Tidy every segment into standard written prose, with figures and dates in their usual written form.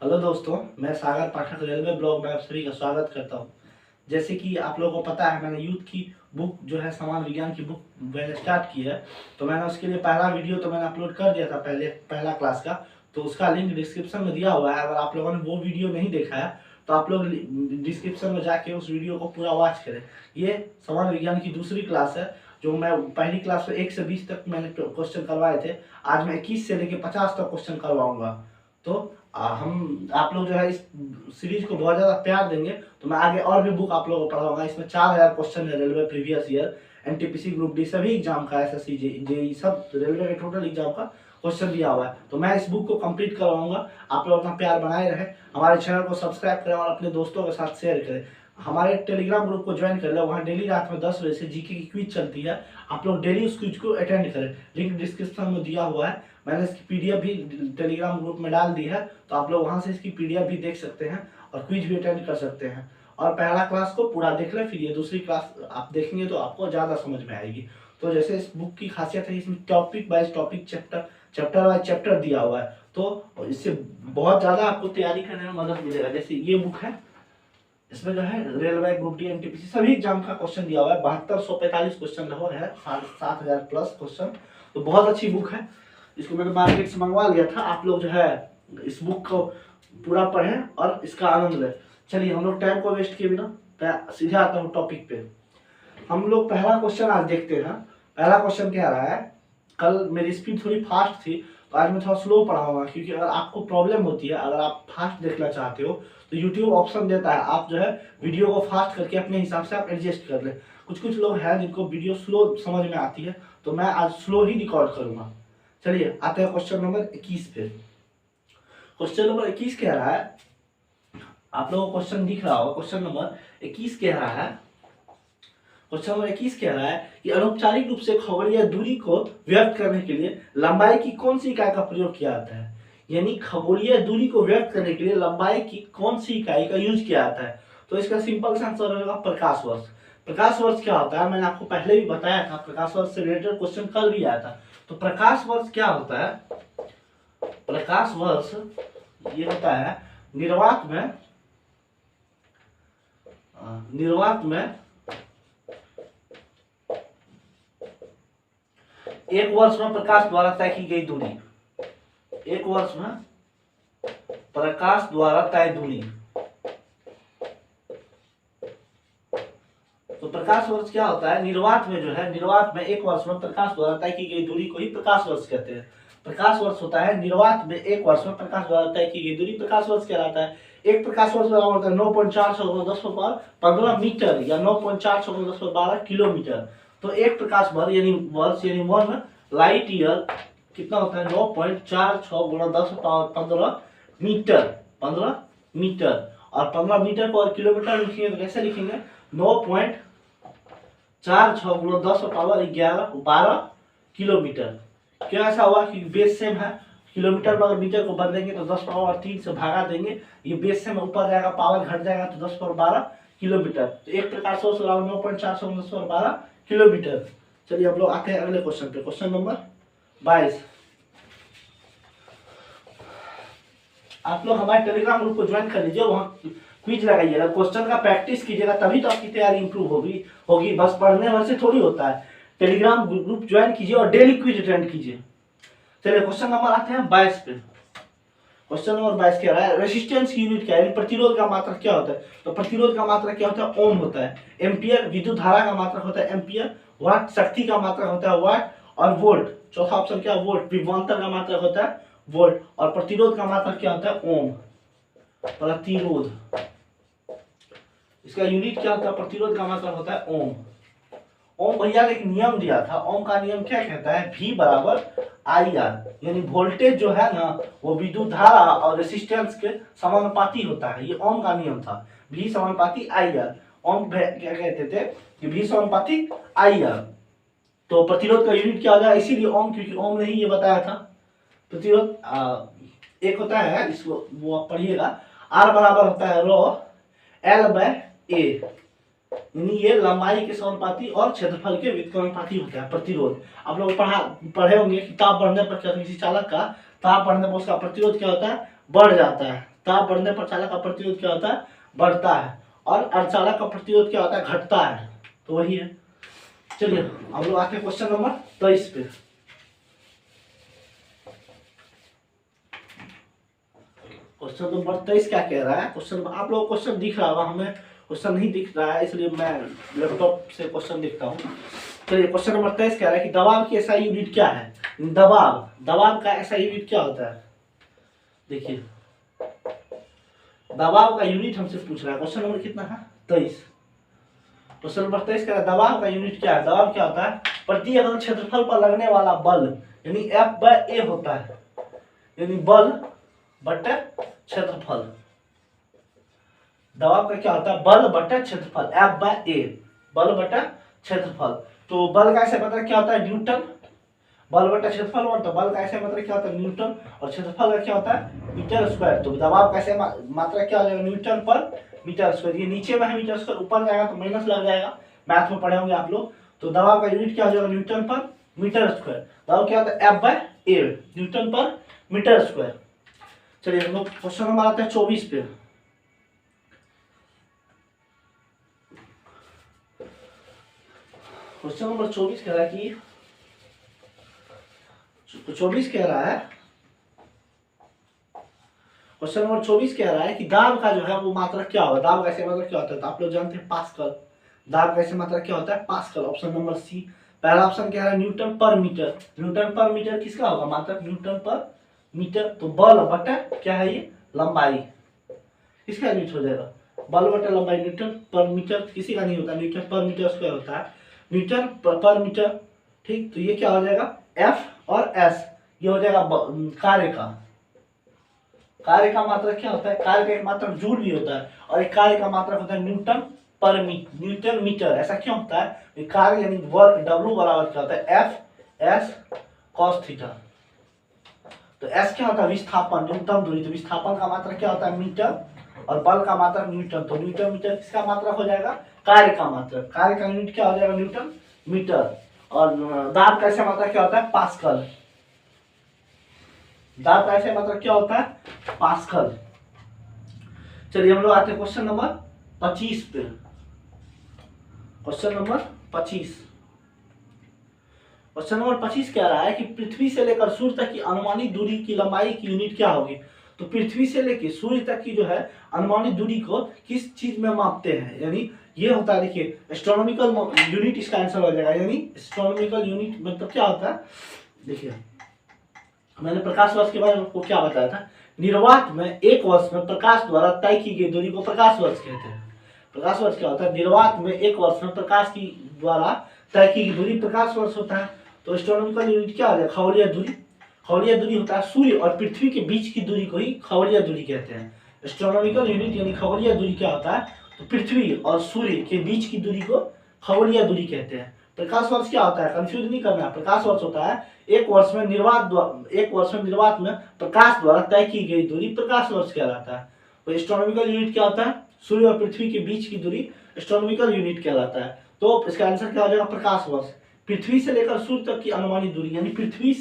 Hello दोस्तों, मैं सागर पाठक railway blog में आप सभी का स्वागत करता हूं। जैसे कि आप लोगों को पता है, मैंने यूथ की बुक जो है समान विज्ञान की बुक मैंने स्टार्ट की है। तो मैंने उसके लिए पहला वीडियो तो मैंने अपलोड कर दिया था पहला क्लास का। तो उसका लिंक डिस्क्रिप्शन में दिया हुआ है। अगर आप लोगों ने वो वीडियो नहीं देखा है तो आप लोग डिस्क्रिप्शन में जाके उस वीडियो को पूरा वॉच करें। ये समान विज्ञान की दूसरी क्लास है। जो मैं पहली क्लास में 1 से 20 तक मैंने क्वेश्चन करवाए थे, आज मैं 21 से लेकर 50 तक क्वेश्चन करवाऊंगा। तो हम आप लोग जो है इस सीरीज को बहुत ज़्यादा प्यार देंगे तो मैं आगे और भी बुक आप लोगों को पढ़ाऊंगा। इसमें 4000 क्वेश्चन है railway previous year, NTPC group D सभी एग्जाम का, एसएससी जेई सब रेलवे के टोटल एग्जाम का क्वेश्चन दिया हुआ है। तो मैं इस बुक को कंप्लीट करवाऊंगा। आप लोग अपना प्यार बनाए रहे, हमारे चैनल को सब्सक्राइब करें और अपने दोस्तों के साथ शेयर करें। हमारे टेलीग्राम ग्रुप को ज्वाइन कर ले, वहाँ डेली रात में 10 बजे से जीके की क्विज चलती है। आप लोग डेली उस क्विज को अटेंड करें, लिंक डिस्क्रिप्शन में दिया हुआ है। मैंने इसकी पीडीएफ भी टेलीग्राम ग्रुप में डाल दी है, तो आप लोग वहां से इसकी पीडीएफ भी देख सकते हैं और क्विज भी अटेंड कर सकते हैं। और पहला क्लास को पूरा देख लें, फिर ये दूसरी क्लास आप देखेंगे तो आपको ज़्यादा समझ में आएगी। तो जैसे इस बुक की खासियत है, इसमें topic wise topic, chapter wise chapter दिया हुआ है। तो इससे बहुत ज़्यादा आपको तैयारी करने में मदद मिलेगा। जैसे ये बुक है, इसमें जो है रेलवे ग्रुप डी एनटीपीसी सभी एग्जाम का क्वेश्चन दिया हुआ है। 7245 क्वेश्चन नंबर है, 7000 प्लस क्वेश्चन। तो बहुत अच्छी बुक है। इसको मैंने मार्केट से मंगवा लिया था। आप लोग जो है इस बुक को पूरा पढ़ें और इसका आनंद लें। चलिए, हम लोग टाइम को वेस्ट किए बिना मैं सीधे आता हूँ टॉपिक पे। हम लोग पहला क्वेश्चन आज देखते हैं। पहला क्वेश्चन कह रहा है, कल मेरी स्पीड थोड़ी फास्ट थी तो आज मैं थोड़ा स्लो पढ़ाऊंगा, क्योंकि अगर आपको प्रॉब्लम होती है, अगर आप फास्ट देखना चाहते हो तो यूट्यूब ऑप्शन देता है, आप जो है वीडियो को फास्ट करके अपने हिसाब से आप एडजस्ट कर ले। कुछ लोग हैं जिनको वीडियो स्लो समझ में आती है, तो मैं आज स्लो ही रिकॉर्ड करूंगा। चलिए आते हैं क्वेश्चन नंबर 21 पे। क्वेश्चन नंबर 21 कह रहा है, आप लोगों को क्वेश्चन दिख रहा होगा। क्वेश्चन नंबर 21 कह रहा है, क्वेश्चन नंबर 21 कह रहा है कि अनौपचारिक रूप से खगोलीय दूरी को व्यक्त करने के लिए लंबाई की कौन सी इकाई का प्रयोग किया जाता है। यानी खगोलीय दूरी को व्यक्त करने के लिए लंबाई की कौन सी इकाई का यूज किया जाता है। तो इसका सिंपल सा आंसर होगा प्रकाश वर्ष। प्रकाश वर्ष क्या होता है, मैंने आपको पहले भी बताया था। प्रकाश वर्ष से रिलेटेड क्वेश्चन कल भी आया था। तो प्रकाश वर्ष क्या होता है? प्रकाश वर्ष ये होता है निर्वात में एक वर्ष में प्रकाश द्वारा तय की गई दूरी। एक वर्ष में प्रकाश द्वारा तय दूरी। तो प्रकाश वर्ष क्या होता है? निर्वात में जो है, निर्वात में एक वर्ष में प्रकाश द्वारा तय की गई दूरी को ही प्रकाश वर्ष कहते हैं। प्रकाश वर्ष होता है निर्वात में एक वर्ष में प्रकाश द्वारा तय की गई दूरी, प्रकाश वर्ष कहलाता है। एक प्रकाश वर्ष बराबर होता है 9.410 मीटर या 9.410 किलोमीटर। तो एक प्रकाश वर्ष यानी 1 लाइट ईयर कितना होता है? 9.46 × 10 मीटर, 15 मीटर। और 15 मीटर को और किलोमीटर लिखेंगे तो कैसे लिखेंगे? 9.46 × 10 12 किलोमीटर। क्यों ऐसा हुआ? कि बेस सेम है। किलोमीटर पर अगर मीटर को बदलेंगे तो 10 से भागा देंगे, ये बेस सेम ऊपर जाएगा, पावर घट जाएगा तो 10 किलोमीटर। तो एक प्रकाश वर्ष बराबर 9.4 × 10 किलोमीटर। चलिए हम लोग आते हैं अगले क्वेश्चन पे। Question number 22। आप लोग हमारे टेलीग्राम ग्रुप को ज्वाइन कर लीजिए, वहाँ क्विज लगाइएगा, क्वेश्चन का प्रैक्टिस कीजिएगा, तभी तो आपकी तैयारी इंप्रूव होगी। बस पढ़ने भर से थोड़ी होता है। टेलीग्राम ग्रुप ज्वाइन कीजिए और डेली क्विज अटेंड कीजिए। चलिए क्वेश्चन नंबर आते हैं 22 पे। क्वेश्चन नंबर 22 कह रहा है, रेजिस्टेंस की यूनिट क्या है? प्रतिरोध का मात्रक क्या होता है? तो प्रतिरोध का मात्रक क्या होता है? ओम होता है। एम्पियर विद्युत धारा का मात्रक होता है एम्पियर। वाट शक्ति का मात्रक होता है वाट। और वोल्ट, चौथा ऑप्शन क्या? वोल्ट। विभवांतर का मात्रक होता है वोल्ट। और प्रतिरोध का मात्रक क्या होता है? ओम। प्रतिरोध, इसका यूनिट क्या होता है? प्रतिरोध का मात्रक होता है ओम। ओम भैया ने एक नियम दिया था। ओम का नियम क्या कहता है? V बराबर IR, यानी वोल्टेज जो है ना वो विद्युत धारा और रेसिस्टेंस के समानुपाती होता है। ये ओम का नियम था, V समानुपाती IR। ओम क्या कहते थे कि V समानुपाती IR। तो प्रतिरोध का यूनिट क्या होता है? इसीलिए ओम, क्योंकि ओम ने ही ये बताया था। प्रतिरोध एक होता है, इसको वो आप पढ़िएगा, R बराबर होता है L/A, यानी ये लंबाई के समानुपाती और क्षेत्रफल के व्युत्क्रमानुपाती होता है प्रतिरोध। आप लोग पढ़े होंगे किताब पढ़ने पर, किसी चालक का ताप बढ़ने पर उसका प्रतिरोध क्या होता है? बढ़ जाता है। ताप बढ़ने पर चालक का प्रतिरोध क्या होता है, बढ़ता है, और अर्धचालक का प्रतिरोध क्या होता है, घटता है। तो वही है। चलिए हम लोग आते हैं क्वेश्चन नंबर 23 पे। क्वेश्चन नंबर 23 क्या कह रहा है, क्वेश्चन आप लोग क्वेश्चन दिख रहा होगा, हमें क्वेश्चन नहीं दिख रहा है इसलिए मैं लैपटॉप से क्वेश्चन देखता हूँ। चलिए क्वेश्चन नंबर 23 कह रहा है कि दबाव की एसआई यूनिट क्या है। दबाव का एसआई यूनिट क्या होता है। देखिए दबाव का यूनिट हमसे पूछ रहा है। क्वेश्चन नंबर कितना है, 23। क्वेश्चन नंबर 23 कह रहा है दबाव का यूनिट क्या है। दबाव क्या होता है, प्रति एकक क्षेत्रफल पर लगने वाला बल, यानी F/A होता है, यानी बल बटे क्षेत्रफल। दबाव का क्या होता है, बल बटे क्षेत्रफल, F/A, बल बटे क्षेत्रफल। तो बल का ऐसे मतलब क्या होता है, न्यूटन। बल बटे क्षेत्रफल तो बल का ऐसे मतलब क्या होता है, न्यूटन, और क्षेत्रफल का क्या होता है, मीटर स्क्वायर। तो दबाव का ऐसे मात्रा क्या हो जाएगा, न्यूटन पर मीटर स्क्वायर। ये नीचे में है मीटर स्क्वायर, ऊपर जाएगा तो माइनस लग जाएगा, मैथ में पढ़े होंगे आप लोग। तो दबाव का यूनिट क्या हो जाएगा, न्यूटन पर मीटर स्क्वायर। दबाव क्या होता है, F/A, न्यूटन पर मीटर स्क्वायर। चलिए हम लोग क्वेश्चन नंबर आते हैं 24 पे। क्वेश्चन नंबर 24 कह रहा है कि 24 कह रहा है, क्वेश्चन नंबर 24 कह रहा है कि दाब का जो है वो मात्रक क्या होगा। दाब का ऐसे मात्रक क्या होता है, तो आप लोग जानते हैं पास्कल। दाब का ऐसे मात्रक क्या होता है, पास्कल। Option number C. पहला ऑप्शन कह रहा है न्यूटन पर मीटर। न्यूटन पर मीटर किसका होगा, मात्रक न्यूटन पर मीटर। तो बल बटा क्या है, ये लंबाई, किसका यूनिट हो जाएगा, बल बटा लंबाई। न्यूटन पर मीटर किसी का नहीं होता, न्यूटन पर मीटर स्क्वायर होता है, मीटर पर मीटर। ठीक, तो ये क्या हो जाएगा, एफ और एस, ये हो जाएगा कार्य का मात्रक क्या होता है, कार्य का एक मात्रक जूल भी होता है, और एक कार्य का मात्रक होता है न्यूटन मीटर। ऐसा क्यों होता है, कार्य यानी वर्क W बराबर क्या होता है, F/S cos थीटा। तो S क्या होता है, विस्थापन, न्यूनतम दूरी। तो विस्थापन का मात्रक क्या होता है, मीटर, और बल का मात्रक न्यूटन। तो न्यूटन मीटर किसका मात्रक हो जाएगा, कार्य का मात्रक। कार्य का यूनिट क्या हो जाएगा, न्यूटन मीटर। और दाब का ऐसा मात्रक क्या होता है, पास्कल। दाब का ऐसे मात्रक क्या होता है, पास्कल। चलिए हम लोग आते हैं क्वेश्चन नंबर 25 पे। Question number 25। क्वेश्चन नंबर 25 कह रहा है कि पृथ्वी से लेकर सूर्य तक की अनुमानित दूरी की लंबाई की यूनिट क्या होगी। तो पृथ्वी से लेकर सूर्य तक की जो है अनुमानित दूरी को किस चीज में मापते हैं, यानी ये होता है, देखिए एस्ट्रोनॉमिकल यूनिट इसका आंसर हो जाएगा। यानी एस्ट्रोनॉमिकल यूनिट मतलब क्या होता है, देखिए मैंने प्रकाश वर्ष के बारे में आपको क्या बताया था। निर्वात में एक वर्ष में प्रकाश द्वारा तय की गई दूरी को प्रकाश वर्ष कहते हैं। प्रकाश वर्ष क्या होता है, निर्वात में एक वर्ष में प्रकाश की द्वारा तय की गई दूरी प्रकाश वर्ष होता है। तो एस्ट्रोनॉमिकल यूनिट क्या हो जाएगा, खगोलीय दूरी। खगोलीय दूरी होता है सूर्य और पृथ्वी के बीच की दूरी को ही खगोलीय दूरी कहते हैं। एस्ट्रोनॉमिकल यूनिट यानी खगोलीय दूरी क्या होता है, तो पृथ्वी और सूर्य के बीच की दूरी को खगोलीय दूरी कहते हैं। प्रकाश वर्ष क्या होता है, कंफ्यूज नहीं करना है। प्रकाश वर्ष होता है एक वर्ष में निर्वात में प्रकाश द्वारा तय की गई दूरी प्रकाश वर्ष कहलाता है। तो एस्ट्रोनॉमिकल यूनिट क्या होता है, सूर्य और पृथ्वी के बीच की दूरी एस्ट्रोनॉमिकल यूनिट कहलाता है। तो इसका आंसर क्या हो जाएगा, प्रकाश वर्ष। पृथ्वी से लेकर सूर्य तक की अनुमानित दूरी, यानी पृथ्वी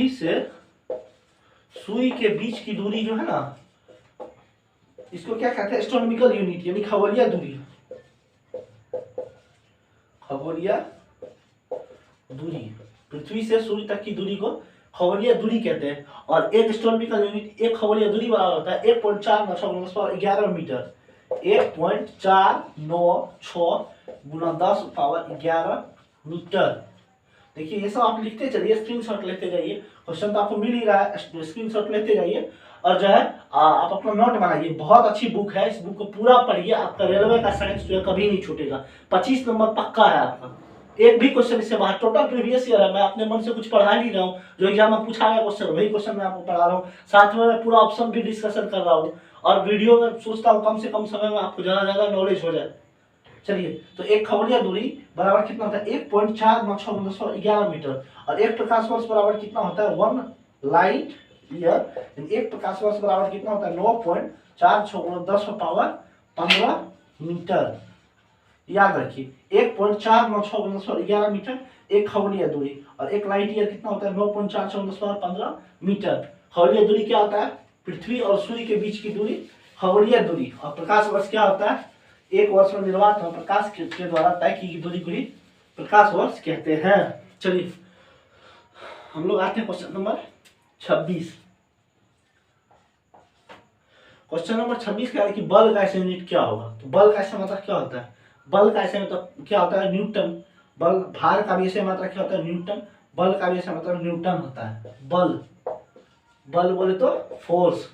से सूर्य के बीच की दूरी जो है ना, इसको क्या कहते हैं, एस्ट्रोनॉमिकल यूनिट यानी खगोलीय दूरी। खगोलीय दूरी, पृथ्वी से सूर्य तक की दूरी को खगोलीय दूरी कहते हैं। और एक एस्ट्रोनॉमिकल यूनिट, एक खगोलीय दूरी बराबर होता है 1.496 मीटर। 1.496 गुना 10⁻11 मीटर। देखिए ये सब आप लिखते चलिए, स्क्रीनशॉट लेते जाइए। क्वेश्चन तो आपको मिल ही रहा है, स्क्रीनशॉट लेते जाइए, और जो है आप अपना नोट बनाइए। बहुत अच्छी बुक है, इस बुक को पूरा पढ़िए, आपका रेलवे का साइंस जो है कभी नहीं छूटेगा। 25 नंबर पक्का है आपका, एक भी क्वेश्चन इससे बाहर। टोटल प्रीवियस ईयर है, मैं अपने मन से कुछ पढ़ा नहीं रहा हूँ। जो एग्जाम में पूछा गया क्वेश्चन वही क्वेश्चन मैं आपको पढ़ा रहा हूँ, साथ में मैं पूरा ऑप्शन भी डिस्कशन कर रहा हूँ, और वीडियो में सोचता हूँ कम से कम समय में आपको ज्यादा नॉलेज हो जाए। चलिए, तो एक खगोलीय दूरी बराबर कितना होता है, 1.496 मीटर, और एक प्रकाश वर्ष बराबर कितना होता है, 1 लाइट ईयर। एक प्रकाश वर्ष बराबर कितना होता है, 9.410⁻15 मीटर। याद रखिए 1.496 मीटर एक खगोलीय दूरी, और एक लाइट ईयर कितना होता है, 9.410⁻15 मीटर। खगोलीय दूरी क्या होता है, पृथ्वी और सूर्य के बीच की दूरी खगोलीय दूरी। और प्रकाश वर्ष क्या होता है? एक वर्ष में निर्वात हुआ प्रकाश के द्वारा तय की गई दूरी को ही प्रकाश वर्ष कहते हैं। चलिए हम लोग आते हैं क्वेश्चन नंबर 26। क्वेश्चन नंबर 26 क्या है कि बल का ऐसे यूनिट क्या होगा? तो बल का ऐसे मतलब क्या होता है? बल का ऐसे मतलब क्या होता है? न्यूटन। बल, भार का भी ऐसे मात्रा क्या होता है? न्यूटन। बल का भी ऐसे मतलब न्यूटन होता है। बल, बल बोले तो फोर्स,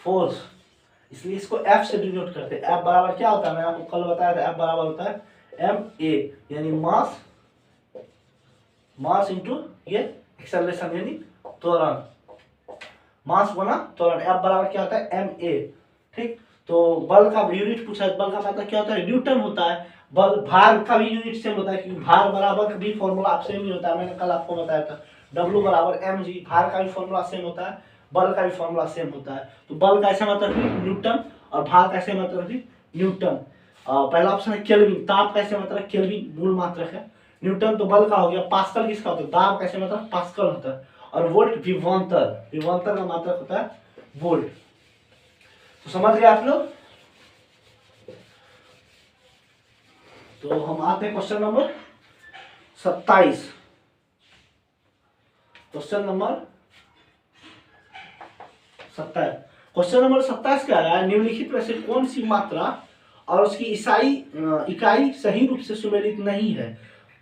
फोर्स, इसलिए इसको F से डिनोट करते हैं। F बराबर क्या होता है? मैंने आपको कल बताया था, F बराबर होता है ma, यानी मास, मास इंटू ये एक्सेलरेशन यानी त्वरण, मास गुना त्वरण। F बराबर क्या होता है? ma। ठीक, तो बल का यूनिट पूछा है, बल का मतलब क्या होता है? न्यूटन होता है। बल, भार का भी यूनिट सेम होता है, क्योंकि भार बराबर भी फॉर्मूला आप सेम ही होता है, मैंने कल आपको बताया था। W बराबर mg, भार का भी फॉर्मूला सेम होता है, बल का भी फॉर्मूला सेम होता है। तो बल का ऐसा मतलब न्यूटन और भार का ऐसे मतलब भी न्यूटन। पहला ऑप्शन है केल्विन, ताप का ऐसे मतलब केल्विन मूल मात्रक है। न्यूटन तो बल का हो गया। पास्कल किसका होता है? दाब का ऐसे मतलब पास्कल होता है। और वोल्ट विभवांतर, विभवांतर का मात्रक होता है वोल्ट। तो समझ गए आप लोग? तो हम आते हैं question number 27। Question number 27, question number 27 क्या है? निम्नलिखित में से कौन सी मात्रा और उसकी इकाई सही रूप से सुमेलित नहीं है?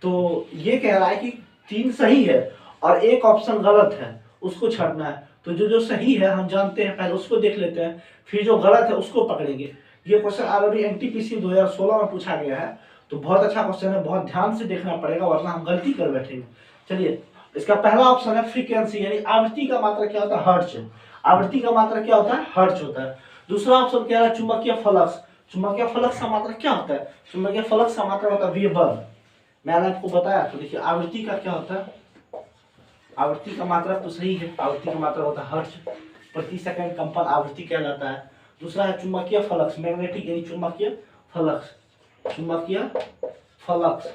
तो ये कह रहा है कि 3 सही है और एक ऑप्शन गलत है, उसको छांटना है। तो जो सही है हम जानते हैं, पहले उसको देख लेते हैं, फिर जो गलत है उसको पकड़ेंगे। ये क्वेश्चन ऑलरेडी एनटीपीसी 2016 में पूछा गया है, तो बहुत अच्छा क्वेश्चन है, बहुत ध्यान से देखना पड़ेगा वरना हम गलती कर बैठेंगे। चलिए, इसका पहला ऑप्शन है फ्रीक्वेंसी, यानी आवृत्ति का मात्रा क्या होता है? हर्ट्ज। आवृत्ति का मात्रा क्या होता है? हर्ट्ज होता है। दूसरा ऑप्शन क्या है? चुंबकीय फ्लक्स। चुंबकीय फ्लक्स का मात्रा क्या होता है? चुंबकीय फ्लक्स का मात्रा होता है वेबर। मैंने आपको बताया। तो देखिए आवृत्ति का क्या होता है? आवृत्ति का मात्रा तो सही है, आवृत्ति का मात्रा होता है हर्ट्ज, प्रति सेकंड कंपन आवृत्ति कहलाता है। दूसरा है चुंबकीय फ्लक्स, मैग्नेटिक यानी चुंबकीय फ्लक्स, चुंबकीय फ्लक्स,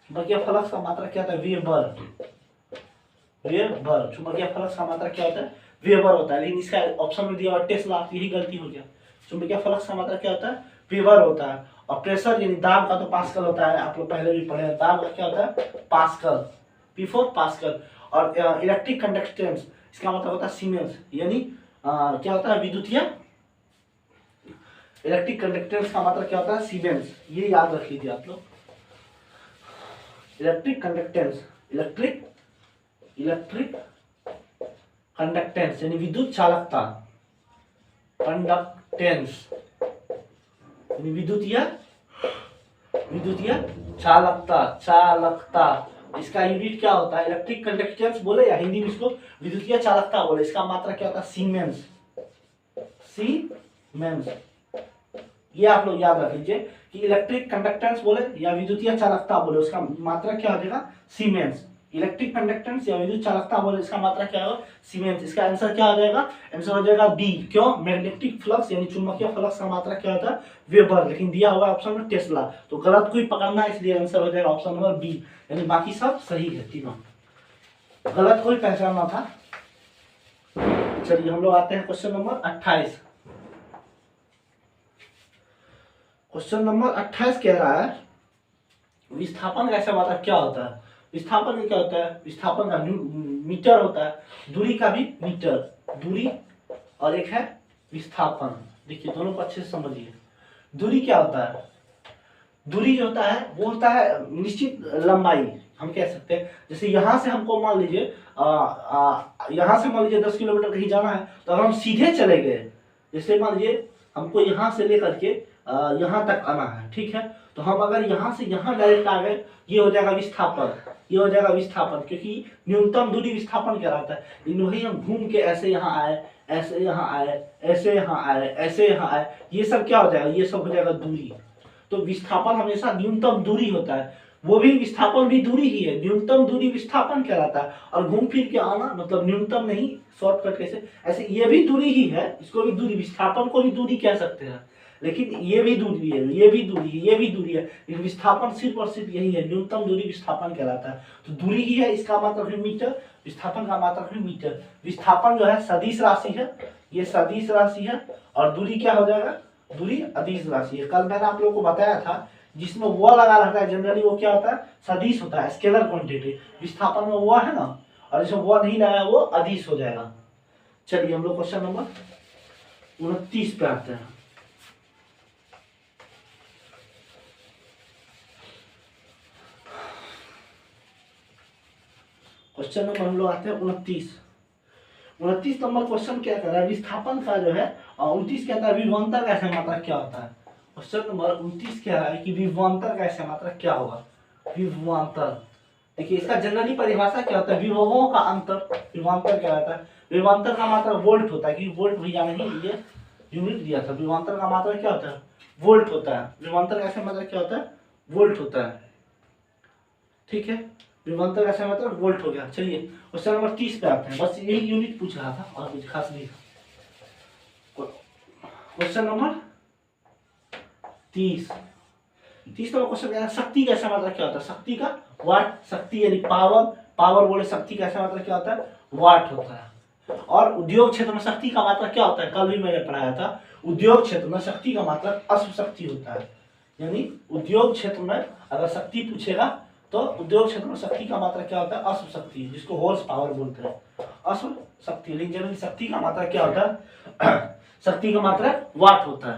चुंबकीय फ्लक्स का मात्रा क्या होता है? Weber, weber. चुंबकीय फ्लक्स का मात्रा क्या होता है? वेबर होता है। लेकिन इसका ऑप्शन में दिया हुआ टेस्ला, यही गलती हो गया। चुंबकीय फ्लक्स का मात्रा क्या होता है? वेबर होता है। और प्रेशर यानी दाब का तो पास्कल होता है, आप लोग पहले भी पढ़े हैं। दाब का क्या होता है? Pascal, P4 pascal. और इलेक्ट्रिक कंडक्टेंस, इसका मतलब होता है सीमेंस, यानी क्या होता है? विद्युतीय। इलेक्ट्रिक कंडक्टेंस का मतलब क्या होता है? सीमेंस। ये याद रख लीजिए आप लोग। इलेक्ट्रिक कंडक्टेंस, इलेक्ट्रिक कंडक्टेंस यानी विद्युत चालकता, कंडक्टेंस यानी विद्युतीय चालकता। इसका यूनिट क्या होता है? इलेक्ट्रिक कंडक्टेंस बोले या हिंदी में इसको विद्युतीय चालकता बोले। इसका मात्रा क्या होता है? Siemens, siemens. ये आप लोग याद रख लीजिए कि इलेक्ट्रिक कंडक्टेंस बोले या विद्युतीय चालकता बोले, उसका मात्रा क्या हो जाएगा? सीमेंस। इलेक्ट्रिक कंडक्टेंस या विद्युत चालकता बोले, इसका मात्रा क्या होगा? सीमेंस। इसका आंसर क्या हो जाएगा? आंसर हो जाएगा बी। क्यों? मैग्नेटिक फ्लक्स यानी चुंबकीय फ्लक्स का मात्रा क्या होता है? वेबर। लेकिन दिया हुआ ऑप्शन में टेस्ला, तो गलत को ही पकड़ना है, इसलिए आंसर हो जाएगा ऑप्शन नंबर बी। यानी बाकी सब सही है, तीनों गलत को ही पहचानना था। चलिए हम लोग आते हैं क्वेश्चन नंबर 28। क्वेश्चन नंबर 28 कह रहा है विस्थापन का ऐसा मात्रा क्या होता है? विस्थापन में क्या होता है? विस्थापन का मीटर होता है, दूरी का भी मीटर, दूरी और एक है विस्थापन। देखिए दोनों को अच्छे से समझिए। दूरी क्या होता है? दूरी जो होता है वो होता है निश्चित लंबाई, हम कह सकते हैं। जैसे यहाँ से हमको मान लीजिए यहाँ से मान लीजिए 10 किलोमीटर कहीं जाना है, तो अगर हम सीधे चले गए, जैसे मान लीजिए हमको यहाँ से लेकर के यहाँ तक आना है, ठीक है, तो हम अगर यहाँ से यहाँ डायरेक्ट आ गए, ये हो जाएगा विस्थापन, ये हो जाएगा विस्थापन, क्योंकि न्यूनतम दूरी विस्थापन कहलाता है। लेकिन वही हम घूम के ऐसे यहाँ आए, ऐसे यहाँ आए, ऐसे यहाँ आए, ऐसे यहाँ आए, ये सब क्या हो जाएगा? ये सब हो जाएगा दूरी। तो विस्थापन हमेशा न्यूनतम दूरी होता है, वो भी विस्थापन भी दूरी ही है, न्यूनतम दूरी विस्थापन कहलाता है। और घूम फिर के आना मतलब न्यूनतम नहीं, शॉर्टकट कैसे, ऐसे ये भी दूरी ही है, इसको भी दूरी, विस्थापन को भी दूरी कह सकते हैं। लेकिन ये भी दूरी है, ये भी दूरी है, ये भी दूरी है, लेकिन विस्थापन सिर्फ और सिर्फ यही है, न्यूनतम दूरी विस्थापन कहलाता है। तो दूरी ही है, इसका मात्रक है मीटर, विस्थापन का मात्रक है मीटर। विस्थापन जो है सदिश राशि है, ये सदिश राशि है, और दूरी क्या हो जाएगा, दूरी अदिश राशि है। कल मैंने आप लोगों को बताया था, जिसमें वो लगा रहता है जनरली वो क्या होता है, सदिश होता है, स्केलर क्वांटिटी। विस्थापन में वो है ना, और जिसमें वो नहीं लगा वो अदिश हो जाएगा। चलिए हम लोग क्वेश्चन नंबर 29 पे आते हैं। क्वेश्चन नंबर हम लोग आते हैं 29 नंबर क्वेश्चन क्या कर रहा है, विस्थापन का जो है, और 29 कहता है विभवांतर का ऐसा मात्रक क्या होता है। क्वेश्चन नंबर 29 कह रहा है कि विभवांतर का ऐसा मात्रक क्या होगा। विभवांतर, देखिए इसका जनरली परिभाषा क्या होता है, विभवों का अंतर विभवांतर क्या होता है। विभवांतर का मात्रक वोल्ट होता है, क्योंकि वोल्ट भैया ने ही ये यूनिट दिया था। विभवांतर का मात्रक क्या होता है, वोल्ट होता है। विभवांतर का ऐसा मात्रक क्या होता है, वोल्ट होता है। ठीक है, विभवांतर का ऐसा मात्रक वोल्ट हो गया। चलिए क्वेश्चन नंबर 30 पे आते हैं। बस यही यूनिट पूछ रहा था और कुछ खास नहीं था। क्वेश्चन नंबर 30 नंबर क्वेश्चन क्या है, शक्ति का ऐसा मात्रक क्या होता है। शक्ति का वाट, शक्ति यानी पावर, पावर बोले शक्ति का ऐसा मात्रक क्या होता है, वाट होता है। और उद्योग क्षेत्र में शक्ति का मात्रक क्या होता है, कल भी मैंने पढ़ाया था, उद्योग क्षेत्र में शक्ति का मात्रक अश्व शक्ति होता है। यानी उद्योग क्षेत्र में अगर शक्ति पूछेगा तो उद्योग क्षेत्र में शक्ति का मात्रक क्या होता है, अश्व शक्ति, जिसको हॉर्स पावर बोलते हैं, अश्व शक्ति। लेकिन जनरली शक्ति का मात्रक क्या होता है, शक्ति का मात्रक वाट होता है।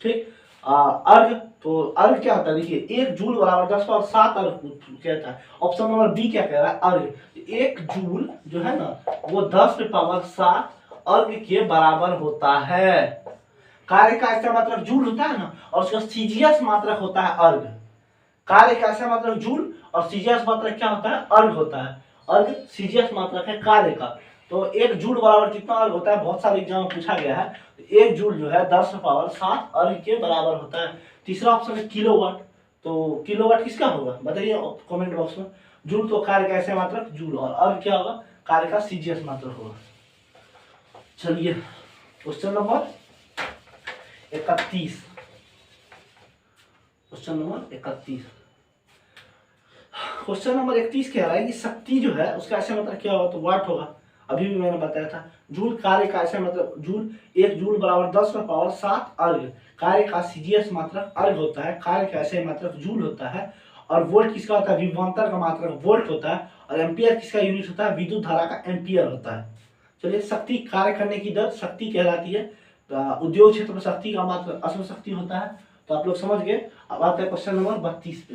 ठीक, अर्घ, तो अर्घ क्या होता है, देखिए 1 जूल बराबर 10 पावर 7 अर्घ कहता है। ऑप्शन नंबर बी क्या कह रहा है, अर्घ। 1 जूल जो है ना वो 10 पे पावर 7 अर्घ के बराबर होता है। कार्य का ऐसा मात्रक जूल होता है ना, और उसका सीजीएस मात्रक होता है अर्घ। कार्य का ऐसा मात्रक जूल और सीजीएस मात्रक क्या होता है, अर्घ होता है। अर्घ सीजीएस मात्रक है कार्य का। तो 1 जूल बराबर कितना अर्घ होता है, बहुत सारे एग्जाम में पूछा गया है। 1 जूल जो है 10 पावर 7 अर्घ के बराबर होता है। तीसरा ऑप्शन है किलोवाट। तो किलोवाट किसका होगा बताइए कमेंट बॉक्स में। जूल तो कार्य का ऐसे मात्रक जूल, और अर्घ क्या होगा, कार्य का सीजीएस मात्रक होगा। चलिए question number 31, question number 31। Question number 31 कह रहा है कि शक्ति जो है उसका ऐसा मतलब क्या होगा, तो वाट होगा। अभी भी मैंने बताया था। जूल कार्य का ऐसा मतलब जूल, 1 जूल बराबर 10 में पावर 7 अर्घ। कार्य का सीजीएस मात्रक अर्घ होता है, कार्य का ऐसे मात्रक जूल होता है। और वोल्ट किसका होता है, विभवांतर का मात्रक वोल्ट होता है। और एम्पियर किसका यूनिट होता है, विद्युत धारा का एम्पियर होता है। चलिए, शक्ति कार्य करने की दर शक्ति कहलाती है। उद्योग क्षेत्र में शक्ति का मात्रक अश्व शक्ति होता है। तो आप लोग समझ गए। अब आते हैं क्वेश्चन नंबर 32 पे।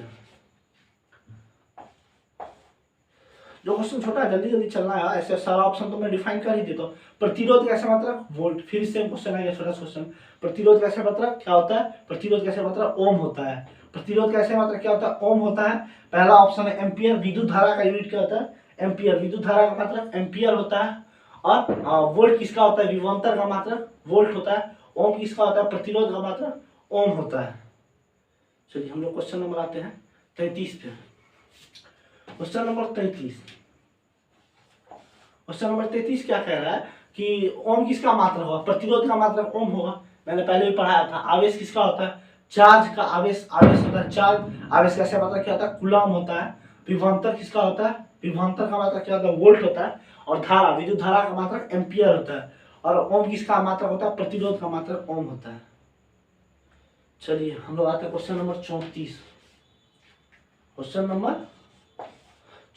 जो क्वेश्चन छोटा है, जल्दी जल्दी चलना है, ऐसे सारा ऑप्शन तो मैं डिफाइन कर ही देता हूँ। प्रतिरोध का ऐसा मात्रक वोल्ट, फिर से क्वेश्चन आएगा छोटा क्वेश्चन। प्रतिरोध का ऐसा मात्रक क्या होता है, प्रतिरोध का ऐसा मात्रक ओम होता है। प्रतिरोध का ऐसा मात्रक क्या होता है, ओम होता है। पहला ऑप्शन है एम्पियर। विद्युत धारा का यूनिट क्या होता है, एम्पियर। विद्युत धारा का मात्रक एम्पियर होता है। और वोल्ट किसका होता है, विभवांतर का मात्रक वोल्ट होता है। ओम किसका होता है, प्रतिरोध का मात्रक ओम होता है। चलिए हम लोग क्वेश्चन नंबर आते हैं 33 पे। क्वेश्चन नंबर 33, क्वेश्चन नंबर 33 क्या कह रहा है कि ओम किसका मात्रक होगा, प्रतिरोध का मात्रक ओम होगा। मैंने पहले भी पढ़ाया था। आवेश किसका होता है, चार्ज का आवेश, आवेश होता है चार्ज। आवेश का ऐसा मात्रक क्या होता है, कूलम होता है। विभवांतर किसका होता है, विभवांतर का मात्रक क्या होता है, वोल्ट होता है। और धारा, विद्युत धारा का मात्रक एम्पियर होता है। और ओम किसका मात्रक होता है, प्रतिरोध का मात्रक ओम होता है। चलिए हम लोग आते हैं क्वेश्चन नंबर 34। क्वेश्चन नंबर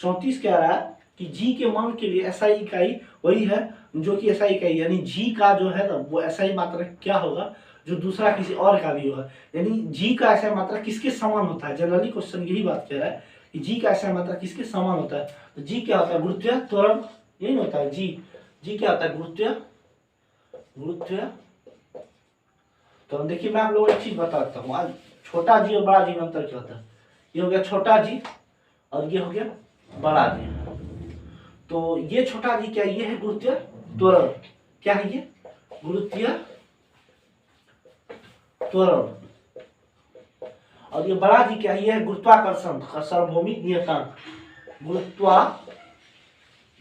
34 कह रहा है कि जी के मान के लिए एसआई इकाई वही है जो कि एसआई इकाई, यानी जी का जो है ना वो एसआई मात्रक क्या होगा जो दूसरा किसी और का भी होगा। यानी जी का एसआई मात्रक किसके समान होता है। जनरली क्वेश्चन यही बात कह रहा है कि जी का एसआई मात्रक किसके समान होता है। तो जी क्या होता है, गुरुत्वीय त्वरण, यही होता है जी क्या होता है, गुरुत्वीय। तो देखिए मैं आप लोगों को एक चीज बताता हूँ। आज छोटा जी और बड़ा जी में अंतर क्या होता है। ये हो गया छोटा जी और ये हो गया बड़ा जी। तो ये छोटा जी क्या, ये है गुरुत्वीय त्वरण। क्या है ये, गुरुत्वीय त्वरण। और ये बड़ा जी क्या है, ये है गुरुत्वाकर्षण का सार्वभौमिक नियतांक।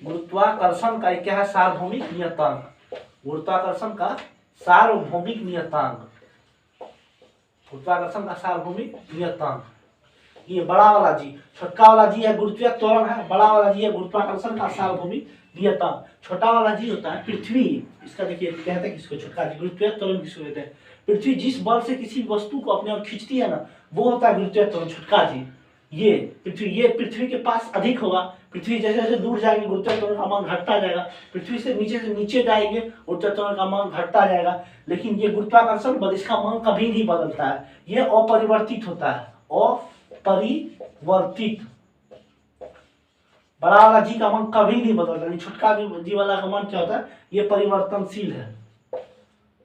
गुरुत्वाकर्षण का क्या है, सार्वभौमिक नियतांक। गुरुत्वाकर्षण का सार्वभौमिक नियतांक। गुरुत्वाकर्षण का सार्वभौमिक नियतांक। ये बड़ा वाला जी, छोटा वाला जी है गुरुत्वीय त्वरण है, बड़ा वाला जी है गुरुत्वाकर्षण का सार्वभौमिक नियतांक। छोटा वाला जी होता है पृथ्वी, इसका देखिए कहते हैं किसको, छोटा जी गुरुत्वीय त्वरण किसको कहते हैं। पृथ्वी जिस बल से किसी वस्तु को अपने ओर खींचती है ना, वो होता है गुरुत्वीय त्वरण, छोटका जी। ये पृथ्वी के पास अधिक होगा, पृथ्वी जैसे जैसे दूर जाएंगे गुरुत्वीय त्वरण का मान घटता जाएगा, पृथ्वी से नीचे जाएंगे गुरुत्वीय त्वरण का मान घटता जाएगा। लेकिन ये गुरुत्वाकर्षण बल, इसका मान कभी नहीं बदलता है, ये अपरिवर्तित होता है, अपरिवर्तित। बड़ा वाला जी का मान कभी नहीं बदलता, छोटका जी वाला का मान क्या होता है, ये परिवर्तनशील है,